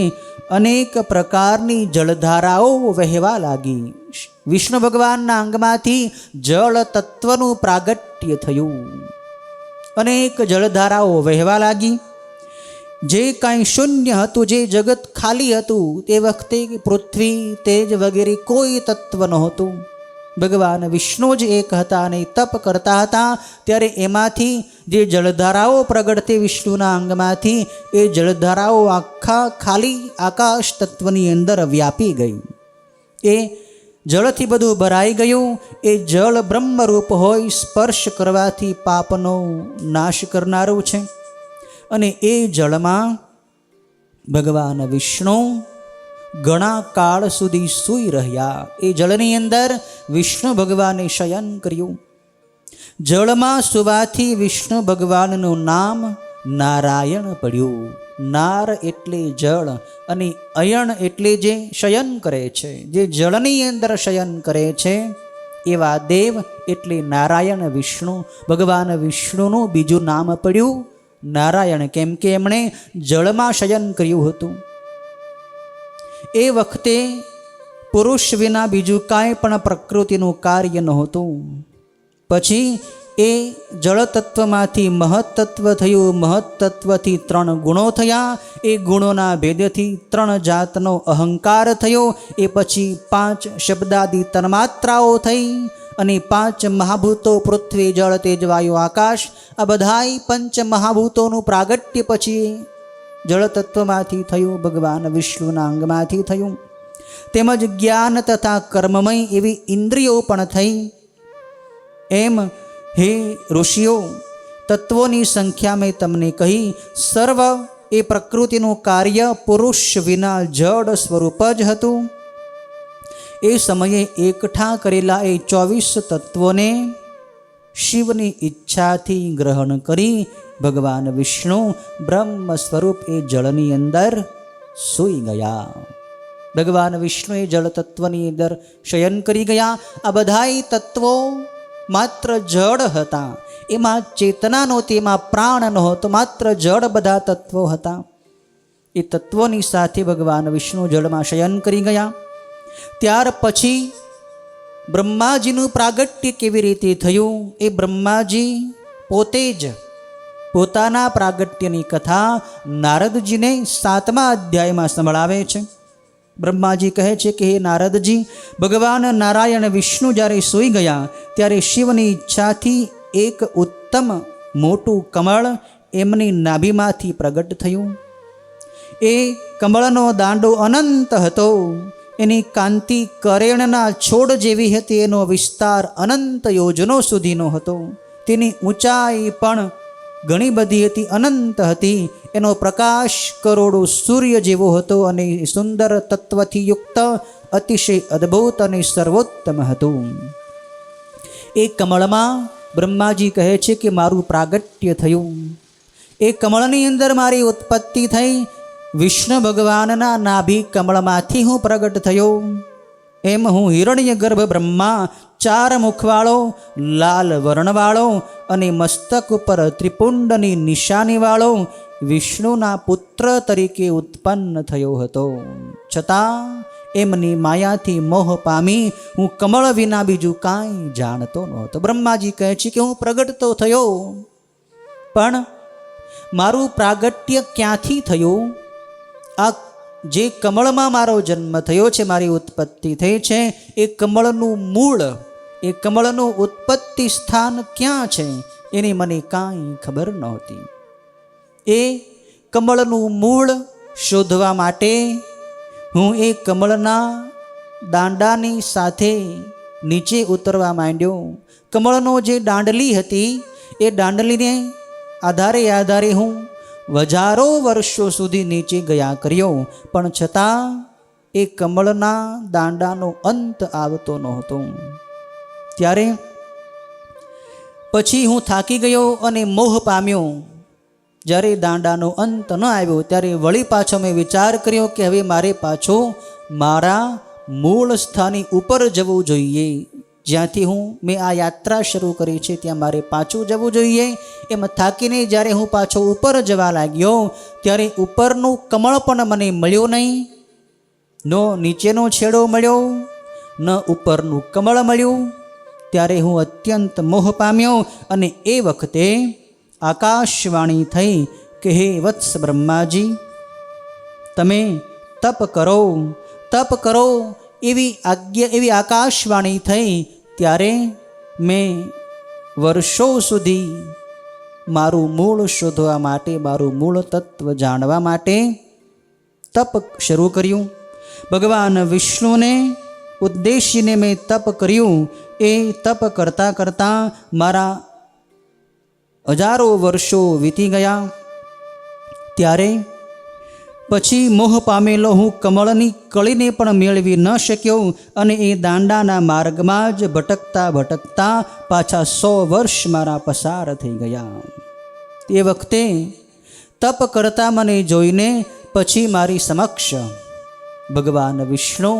[SPEAKER 2] અનેક પ્રકારની જળધારાઓ વહેવા લાગી. વિષ્ણુ ભગવાનના અંગમાંથી જળ તત્વનું પ્રાગટ્ય થયું. અનેક જળધારાઓ વહેવા લાગી. જે કાંઈ શૂન્ય હતું, જે જગત ખાલી હતું, તે વખતે પૃથ્વી, તેજ વગેરે કોઈ તત્વ નહોતું. ભગવાન વિષ્ણુ જ એક હતા અને તપ કરતા હતા. ત્યારે એમાંથી જે જળધારાઓ પ્રગટ થઈ વિષ્ણુના અંગમાંથી, એ જળધારાઓ આખા ખાલી આકાશ તત્વની અંદર વ્યાપી ગઈ. એ જળથી બધું ભરાઈ ગયું. એ જળ બ્રહ્મરૂપ હોય, સ્પર્શ કરવાથી પાપનો નાશ કરનારું છે. અને એ જળમાં ભગવાન વિષ્ણુ ઘણા કાળ સુધી સૂઈ રહ્યા. એ જળની અંદર વિષ્ણુ ભગવાને શયન કર્યું. જળમાં સુવાથી વિષ્ણુ ભગવાનનું નામ નારાયણ પડ્યું. નાર એટલે જળ અને અયણ એટલે જે શયન કરે છે, જે જળની અંદર શયન કરે છે, એવા દેવ એટલે નારાયણ વિષ્ણુ. ભગવાન વિષ્ણુનું બીજું નામ પડ્યું નારાયણ, કેમ કે એમણે જળમાં શયન કર્યું હતું. એ વખતે પુરુષ વિના બીજું કાંઈ પણ પ્રકૃતિનું કાર્ય નહોતું. પછી એ જળતત્વમાંથી મહત્તત્વ થયું. મહત્તત્વથી 3 ગુણો થયા. એ ગુણોના ભેદથી 3 જાતનો અહંકાર થયો. એ પછી 5 શબ્દાદિ તન્માત્રાઓ થઈ. અને 5 મહાભૂતો, પૃથ્વી, જળ, તેજ, વાયુ, આકાશ, આ બધાય 5 મહાભૂતોનું પ્રાગટ્ય પછી જળતત્વમાંથી થયું, ભગવાન વિષ્ણુના અંગમાંથી થયું. તેમજ જ્ઞાન તથા કર્મમય એવી ઇન્દ્રિયો પણ થઈ. એમ હે ઋષિઓ, તત્વોની સંખ્યા મેં તમને કહી. સર્વ એ પ્રકૃતિનું કાર્ય પુરુષ વિના જડ સ્વરૂપ જ હતું. એ સમયે એકઠા કરેલા એ 24 તત્વોને શિવની ઈચ્છાથી ગ્રહણ કરી ભગવાન વિષ્ણુ બ્રહ્મ સ્વરૂપ એ જળની અંદર સૂઈ ગયા. ભગવાન વિષ્ણુ એ જળ તત્વની અંદર શયન કરી ગયા. આ બધાય તત્વો માત્ર જળ હતા, એમાં ચેતના નહોતી, એમાં પ્રાણ નહોતો, માત્ર જળ બધા તત્વો હતા. એ તત્વોની સાથે ભગવાન વિષ્ણુ જળમાં શયન કરી ગયા. ત્યાર પછી બ્રહ્માજીનું પ્રાગટ્ય કેવી રીતે થયું એ બ્રહ્માજી પોતે જ પોતાના પ્રાગટ્યની કથા નારદજીને 7મા અધ્યાયમાં સંભળાવે છે. બ્રહ્માજી કહે છે કે હે નારદજી, ભગવાન નારાયણ વિષ્ણુ જ્યારે સૂઈ ગયા ત્યારે શિવની ઈચ્છાથી એક ઉત્તમ મોટું કમળ એમની નાભીમાંથી પ્રગટ થયું. એ કમળનો દાંડો અનંત હતો, એની કાંતિ કરેણના છોડ જેવી હતી, એનો વિસ્તાર અનંત યોજનો સુધીનો હતો, તેની ઊંચાઈ પણ ઘણી બધી હતી, અનંત હતી. એનો પ્રકાશ કરોડો સૂર્ય જેવો હતો અને સુંદર તત્વથી યુક્ત અતિશય અદ્ભુત અને સર્વોત્તમ હતું. એ કમળમાં બ્રહ્માજી કહે છે કે મારું પ્રાગટ્ય થયું. એ કમળની અંદર મારી ઉત્પત્તિ થઈ. વિષ્ણુ ભગવાનના નાભી કમળમાંથી હું પ્રગટ થયો. એમ હું હિરણ્ય ગર્ભ બ્રહ્મા, 4 મુખવાળો, લાલ વર્ણવાળો અને મસ્તક ઉપર ત્રિપુંડની નિશાનીવાળો વિષ્ણુના પુત્ર તરીકે ઉત્પન્ન થયો હતો. છતાં એમની માયાથી મોહ પામી હું કમળ વિના બીજું કાંઈ જાણતો નહોતો. બ્રહ્માજી કહે છે કે હું પ્રગટ તો થયો, પણ મારું પ્રાગટ્ય ક્યાંથી થયું? આ જે કમળમાં મારો જન્મ થયો છે, મારી ઉત્પત્તિ થઈ છે, એ કમળનું મૂળ, એ કમળનું ઉત્પત્તિ સ્થાન ક્યાં છે એની મને કાંઈ ખબર નહોતી. એ કમળનું મૂળ શોધવા માટે હું એ કમળના દાંડાની સાથે નીચે ઉતરવા માંડ્યો. કમળનો જે દાંડલી હતી એ દાંડલીને આધારે હું હજારો વર્ષો સુધી નીચે ગયા કર્યો, પણ છતાં એ કમળના દાંડાનો અંત આવતો નહોતો. ત્યારે પછી હું થાકી ગયો અને મોહ પામ્યો. જ્યારે દાંડાનો અંત ન આવ્યો ત્યારે વળી પાછો મેં વિચાર કર્યો કે હવે મારે પાછો મારા મૂળ સ્થાને ઉપર જવું જોઈએ, જ્યાંથી મેં આ યાત્રા શરૂ કરી છે ત્યાં મારે પાછું જવું જોઈએ. એમ થાકીને જ્યારે હું પાછો ઉપર જવા લાગ્યો ત્યારે ઉપરનું કમળ પણ મને મળ્યું નહીં. ન નીચેનો છેડો મળ્યો, ન ઉપરનું કમળ મળ્યું. ત્યારે હું અત્યંત મોહ પામ્યો અને એ વખતે આકાશવાણી થઈ કે હે વત્સ બ્રહ્માજી, તમે તપ કરો એવી આકાશવાણી થઈ. ત્યારે મેં વર્ષો સુધી મારું મૂળ શોધવા માટે, મારું મૂળ તત્વ જાણવા માટે તપ શરૂ કર્યું. ભગવાન વિષ્ણુને ઉદ્દેશીને મેં તપ કર્યું. એ તપ કરતાં કરતાં મારા હજારો વર્ષો વીતી ગયા. ત્યારે પછી મોહ પામેલો હું કમળની કળીને પણ મેળવી ન શક્યો અને એ દાંડાના માર્ગમાં જ ભટકતા પાછા 100 વર્ષ મારા પસાર થઈ ગયા. તે વખતે તપ કરતા મને જોઈને પછી મારી સમક્ષ ભગવાન વિષ્ણુ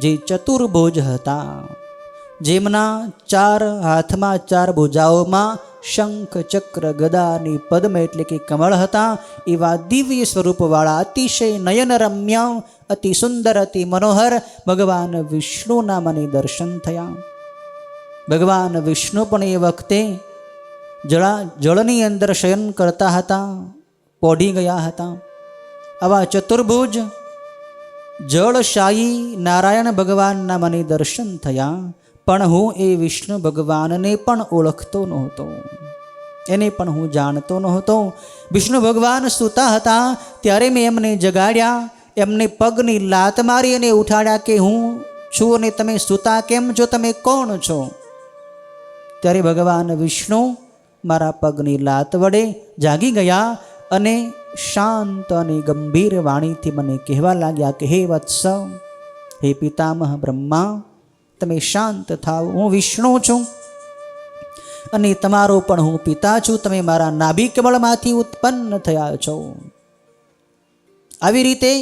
[SPEAKER 2] જે ચતુર્ભુજ હતા, જેમના 4 હાથમાં 4 ભુજાઓમાં શંખ, ચક્ર, ગદા અને પદ્મ એટલે કે કમળ હતા, એવા દિવ્ય સ્વરૂપવાળા અતિશય નયનરમ્ય, અતિ સુંદર, અતિ મનોહર ભગવાન વિષ્ણુના મને દર્શન થયા. ભગવાન વિષ્ણુ પણ એ વખતે જળની અંદર શયન કરતા હતા, પોઢી ગયા હતા. આવા ચતુર્ભુજ જળશાહી નારાયણ ભગવાનના મને દર્શન થયા. પણ હું એ વિષ્ણુ ભગવાનને પણ ઓળખતો નહોતો, એને પણ હું જાણતો નહોતો. વિષ્ણુ ભગવાન સૂતા હતા ત્યારે મેં એમને જગાડ્યા, એમને પગની લાત મારી અને ઉઠાડ્યા કે હું છું અને તમે સૂતા કેમ છો, તમે કોણ છો? ત્યારે ભગવાન વિષ્ણુ મારા પગની લાત વડે જાગી ગયા અને શાંત અને ગંભીર વાણીથી મને કહેવા લાગ્યા કે હે વત્સ, હે પિતામહ બ્રહ્મા, તમે શાંત થાઓ. હું વિષ્ણુ છું અને તમારો પણ હું પિતા છું. તમે મારા નાભી કમળમાંથી ઉત્પન્ન થયા છો. આવી રીતે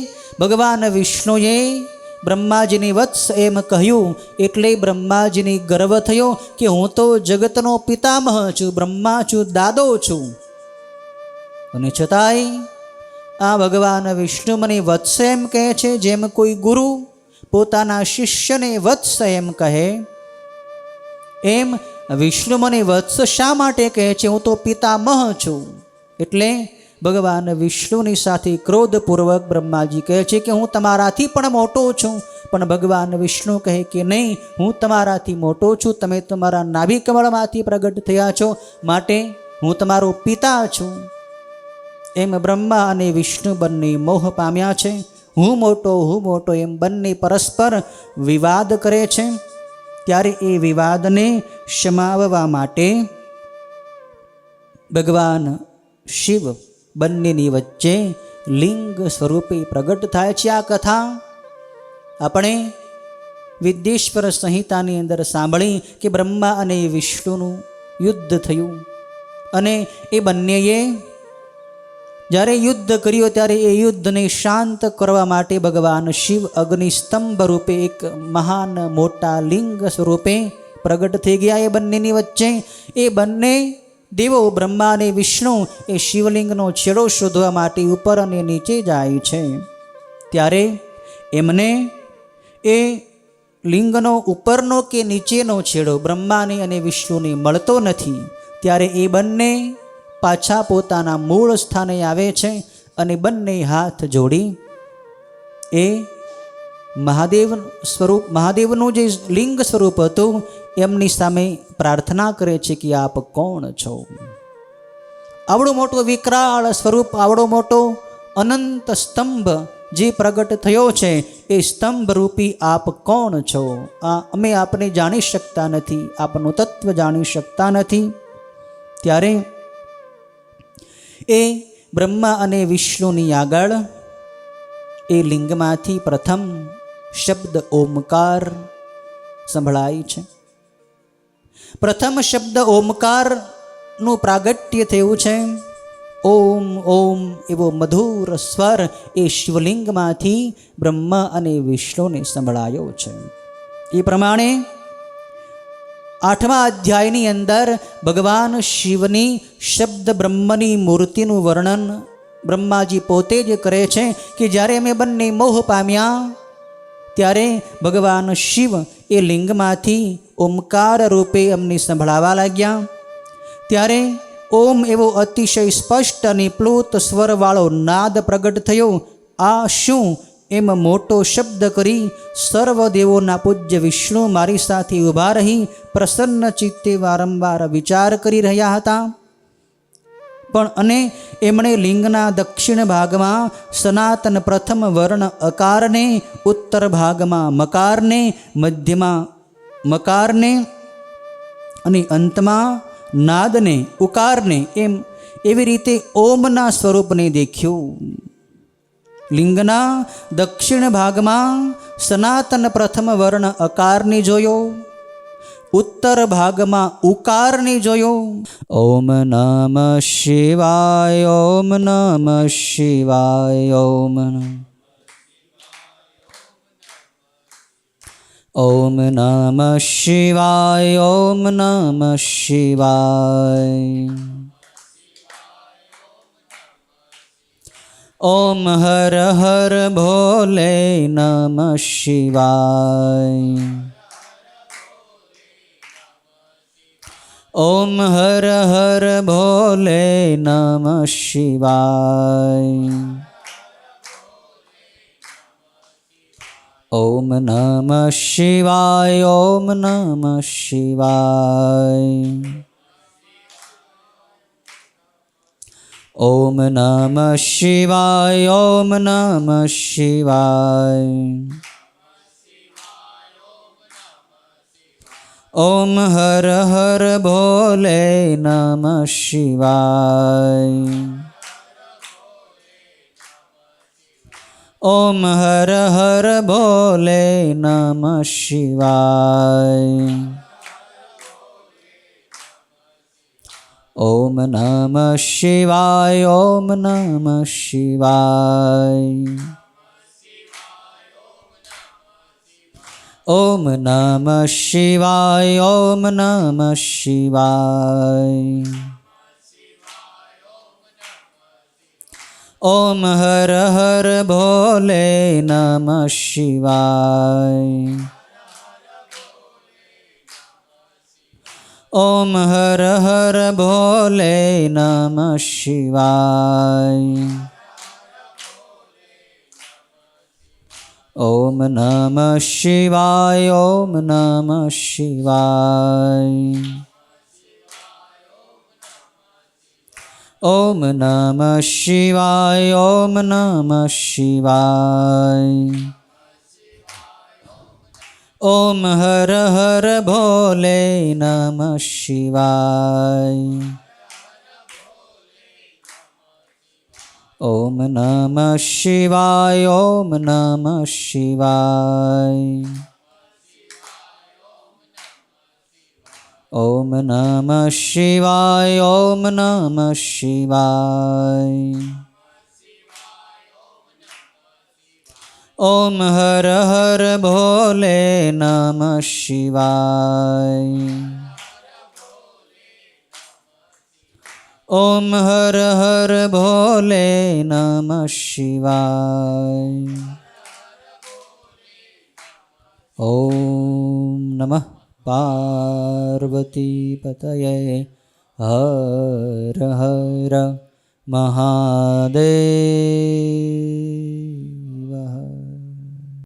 [SPEAKER 2] ભગવાન વિષ્ણુએ બ્રહ્માજીની વત્સ એમ કહ્યું એટલે બ્રહ્માજીને ગર્વ થયો કે હું તો જગતનો પિતામહ છું, બ્રહ્મા છું, દાદો છું. અને છતાંય આ ભગવાન વિષ્ણુ મને વત્સ એમ કહે છે, જેમ કોઈ ગુરુ પોતાના શિષ્યને વત્સ એમ કહે એમ વિષ્ણુ મને વત્સ શા માટે કહે છે? હું તો પિતામહ છું. એટલે ભગવાન વિષ્ણુની સાથે ક્રોધપૂર્વક બ્રહ્માજી કહે છે કે હું તમારાથી પણ મોટો છું. પણ ભગવાન વિષ્ણુ કહે કે નહીં, હું તમારાથી મોટો છું. તમે તમારા નાભી કમળમાંથી પ્રગટ થયા છો, માટે હું તમારો પિતા છું. એમ બ્રહ્મા અને વિષ્ણુ બંને મોહ પામ્યા છે. હું મોટો એમ બંને પરસ્પર વિવાદ કરે છે. ત્યારે એ વિવાદને શમાવવા માટે ભગવાન શિવ બંનેની વચ્ચે લિંગ સ્વરૂપે પ્રગટ થાય છે. આ કથા આપણે વિદ્યેશ્વર સંહિતાની અંદર સાંભળી કે બ્રહ્મા અને વિષ્ણુનું યુદ્ધ થયું અને એ બંનેએ જ્યારે યુદ્ધ કર્યું ત્યારે એ યુદ્ધને શાંત કરવા માટે ભગવાન શિવ અગ્નિસ્તંભ રૂપે એક મહાન મોટા લિંગ સ્વરૂપે પ્રગટ થઈ ગયા. એ બંનેની વચ્ચે એ બંને દેવો બ્રહ્મા અને વિષ્ણુ એ શિવલિંગનો છેડો શોધવા માટે ઉપર અને નીચે જાય છે. ત્યારે એમને એ લિંગનો ઉપરનો કે નીચેનો છેડો બ્રહ્માને અને વિષ્ણુને મળતો નથી. ત્યારે એ બંને પાછા પોતાના મૂળ સ્થાને આવે છે અને બંને હાથ જોડી એ મહાદેવનું જે લિંગ સ્વરૂપ હતું એમની સામે પ્રાર્થના કરે છે કે આપ કોણ છો? આવડો મોટો વિકરાળ સ્વરૂપ, આવડો મોટો અનંત સ્તંભ જે પ્રગટ થયો છે, એ સ્તંભ રૂપી આપ કોણ છો? અમે આપને જાણી શકતા નથી, આપનું તત્વ જાણી શકતા નથી. ત્યારે એ બ્રહ્મા અને વિષ્ણુની આગળ એ લિંગમાંથી પ્રથમ શબ્દ ઓમકાર સંભળાય છે. પ્રથમ શબ્દ ઓમકારનું પ્રાગટ્ય થયું છે. ઓમ ઓમ એવો મધુર સ્વર એ શિવલિંગમાંથી બ્રહ્મા અને વિષ્ણુને સંભળાયો છે. એ પ્રમાણે 8મા અધ્યાયની અંદર ભગવાન શિવની શબ્દ બ્રહ્મની મૂર્તિનું વર્ણન બ્રહ્માજી પોતે જ કરે છે કે જ્યારે અમે બંને મોહ પામ્યા ત્યારે ભગવાન શિવ એ લિંગમાંથી ઓમકાર રૂપે અમને સંભળાવા લાગ્યા. ત્યારે ઓમ એવો અતિશય સ્પષ્ટ અને પ્લુત સ્વરવાળો નાદ પ્રગટ થયો. આ શું એમ મોટો શબ્દ કરી સર્વ દેવોના પૂજ્ય વિષ્ણુ મારી સાથે ઊભા રહી પ્રસન્ન ચિત્તે વારંવાર વિચાર કરી રહ્યા હતા. પણ અને એમણે લિંગના દક્ષિણ ભાગમાં સનાતન પ્રથમ વર્ણ અકારને, ઉત્તર ભાગમાં મકારને, મધ્યમાં મકારને અને અંતમાં નાદને, ઉકારને, એમ એવી રીતે ઓમના સ્વરૂપને દેખ્યું. લિંગના દક્ષિણ ભાગમાં સનાતન પ્રથમ વર્ણ અકારને જોયો, ઉત્તર ભાગમાં ઉકારને જોયો. ઓમ નમઃ શિવાય, ઓમ નમઃ શિવાય, ઓમ નમઃ શિવાય, ઓમ નમઃ શિવાય. ઓમ હર હર ભોલે નમઃ શિવાય. ઓમ હર હર ભોલે નમઃ શિવાય. ઓમ નમઃ શિવાય, ઓમ નમઃ શિવાય. ઓમ નમઃ શિવાય, ઓમ નમઃ શિવાય. ઓમ હર હર ભોલે નમઃ શિવાય. ઓમ હર હર ભોલે નમઃ શિવાય. ઓમ નમઃ શિવાય. ઓમ નમઃ શિવાય. ઓમ નમઃ શિવાય. ઓમ નમઃ શિવાય. ઓમ હર હર ભોલે નમઃ શિવાય. ઓમ હર હર ભોલે નમઃ શિવાય. ઓમ નમઃ શિવાય. ઓમ નમઃ શિવાય. ઓમ નમઃ શિવાય. ઓમ નમઃ શિવાય. ઓમ હર હર ભોલે નમઃ શિવાય. ઓમ નમઃ શિવાય. ઓમ નમઃ શિવાય. ઓમ નમઃ શિવાય. ઓમ નમઃ શિવાય. ઓમ હર હર ભોલે નમઃ શિવાય. ઓમ હર હર ભોલે નમઃ શિવાય. ઓમ નમઃ પાર્વતી પતયે હર હર મહાદેવ.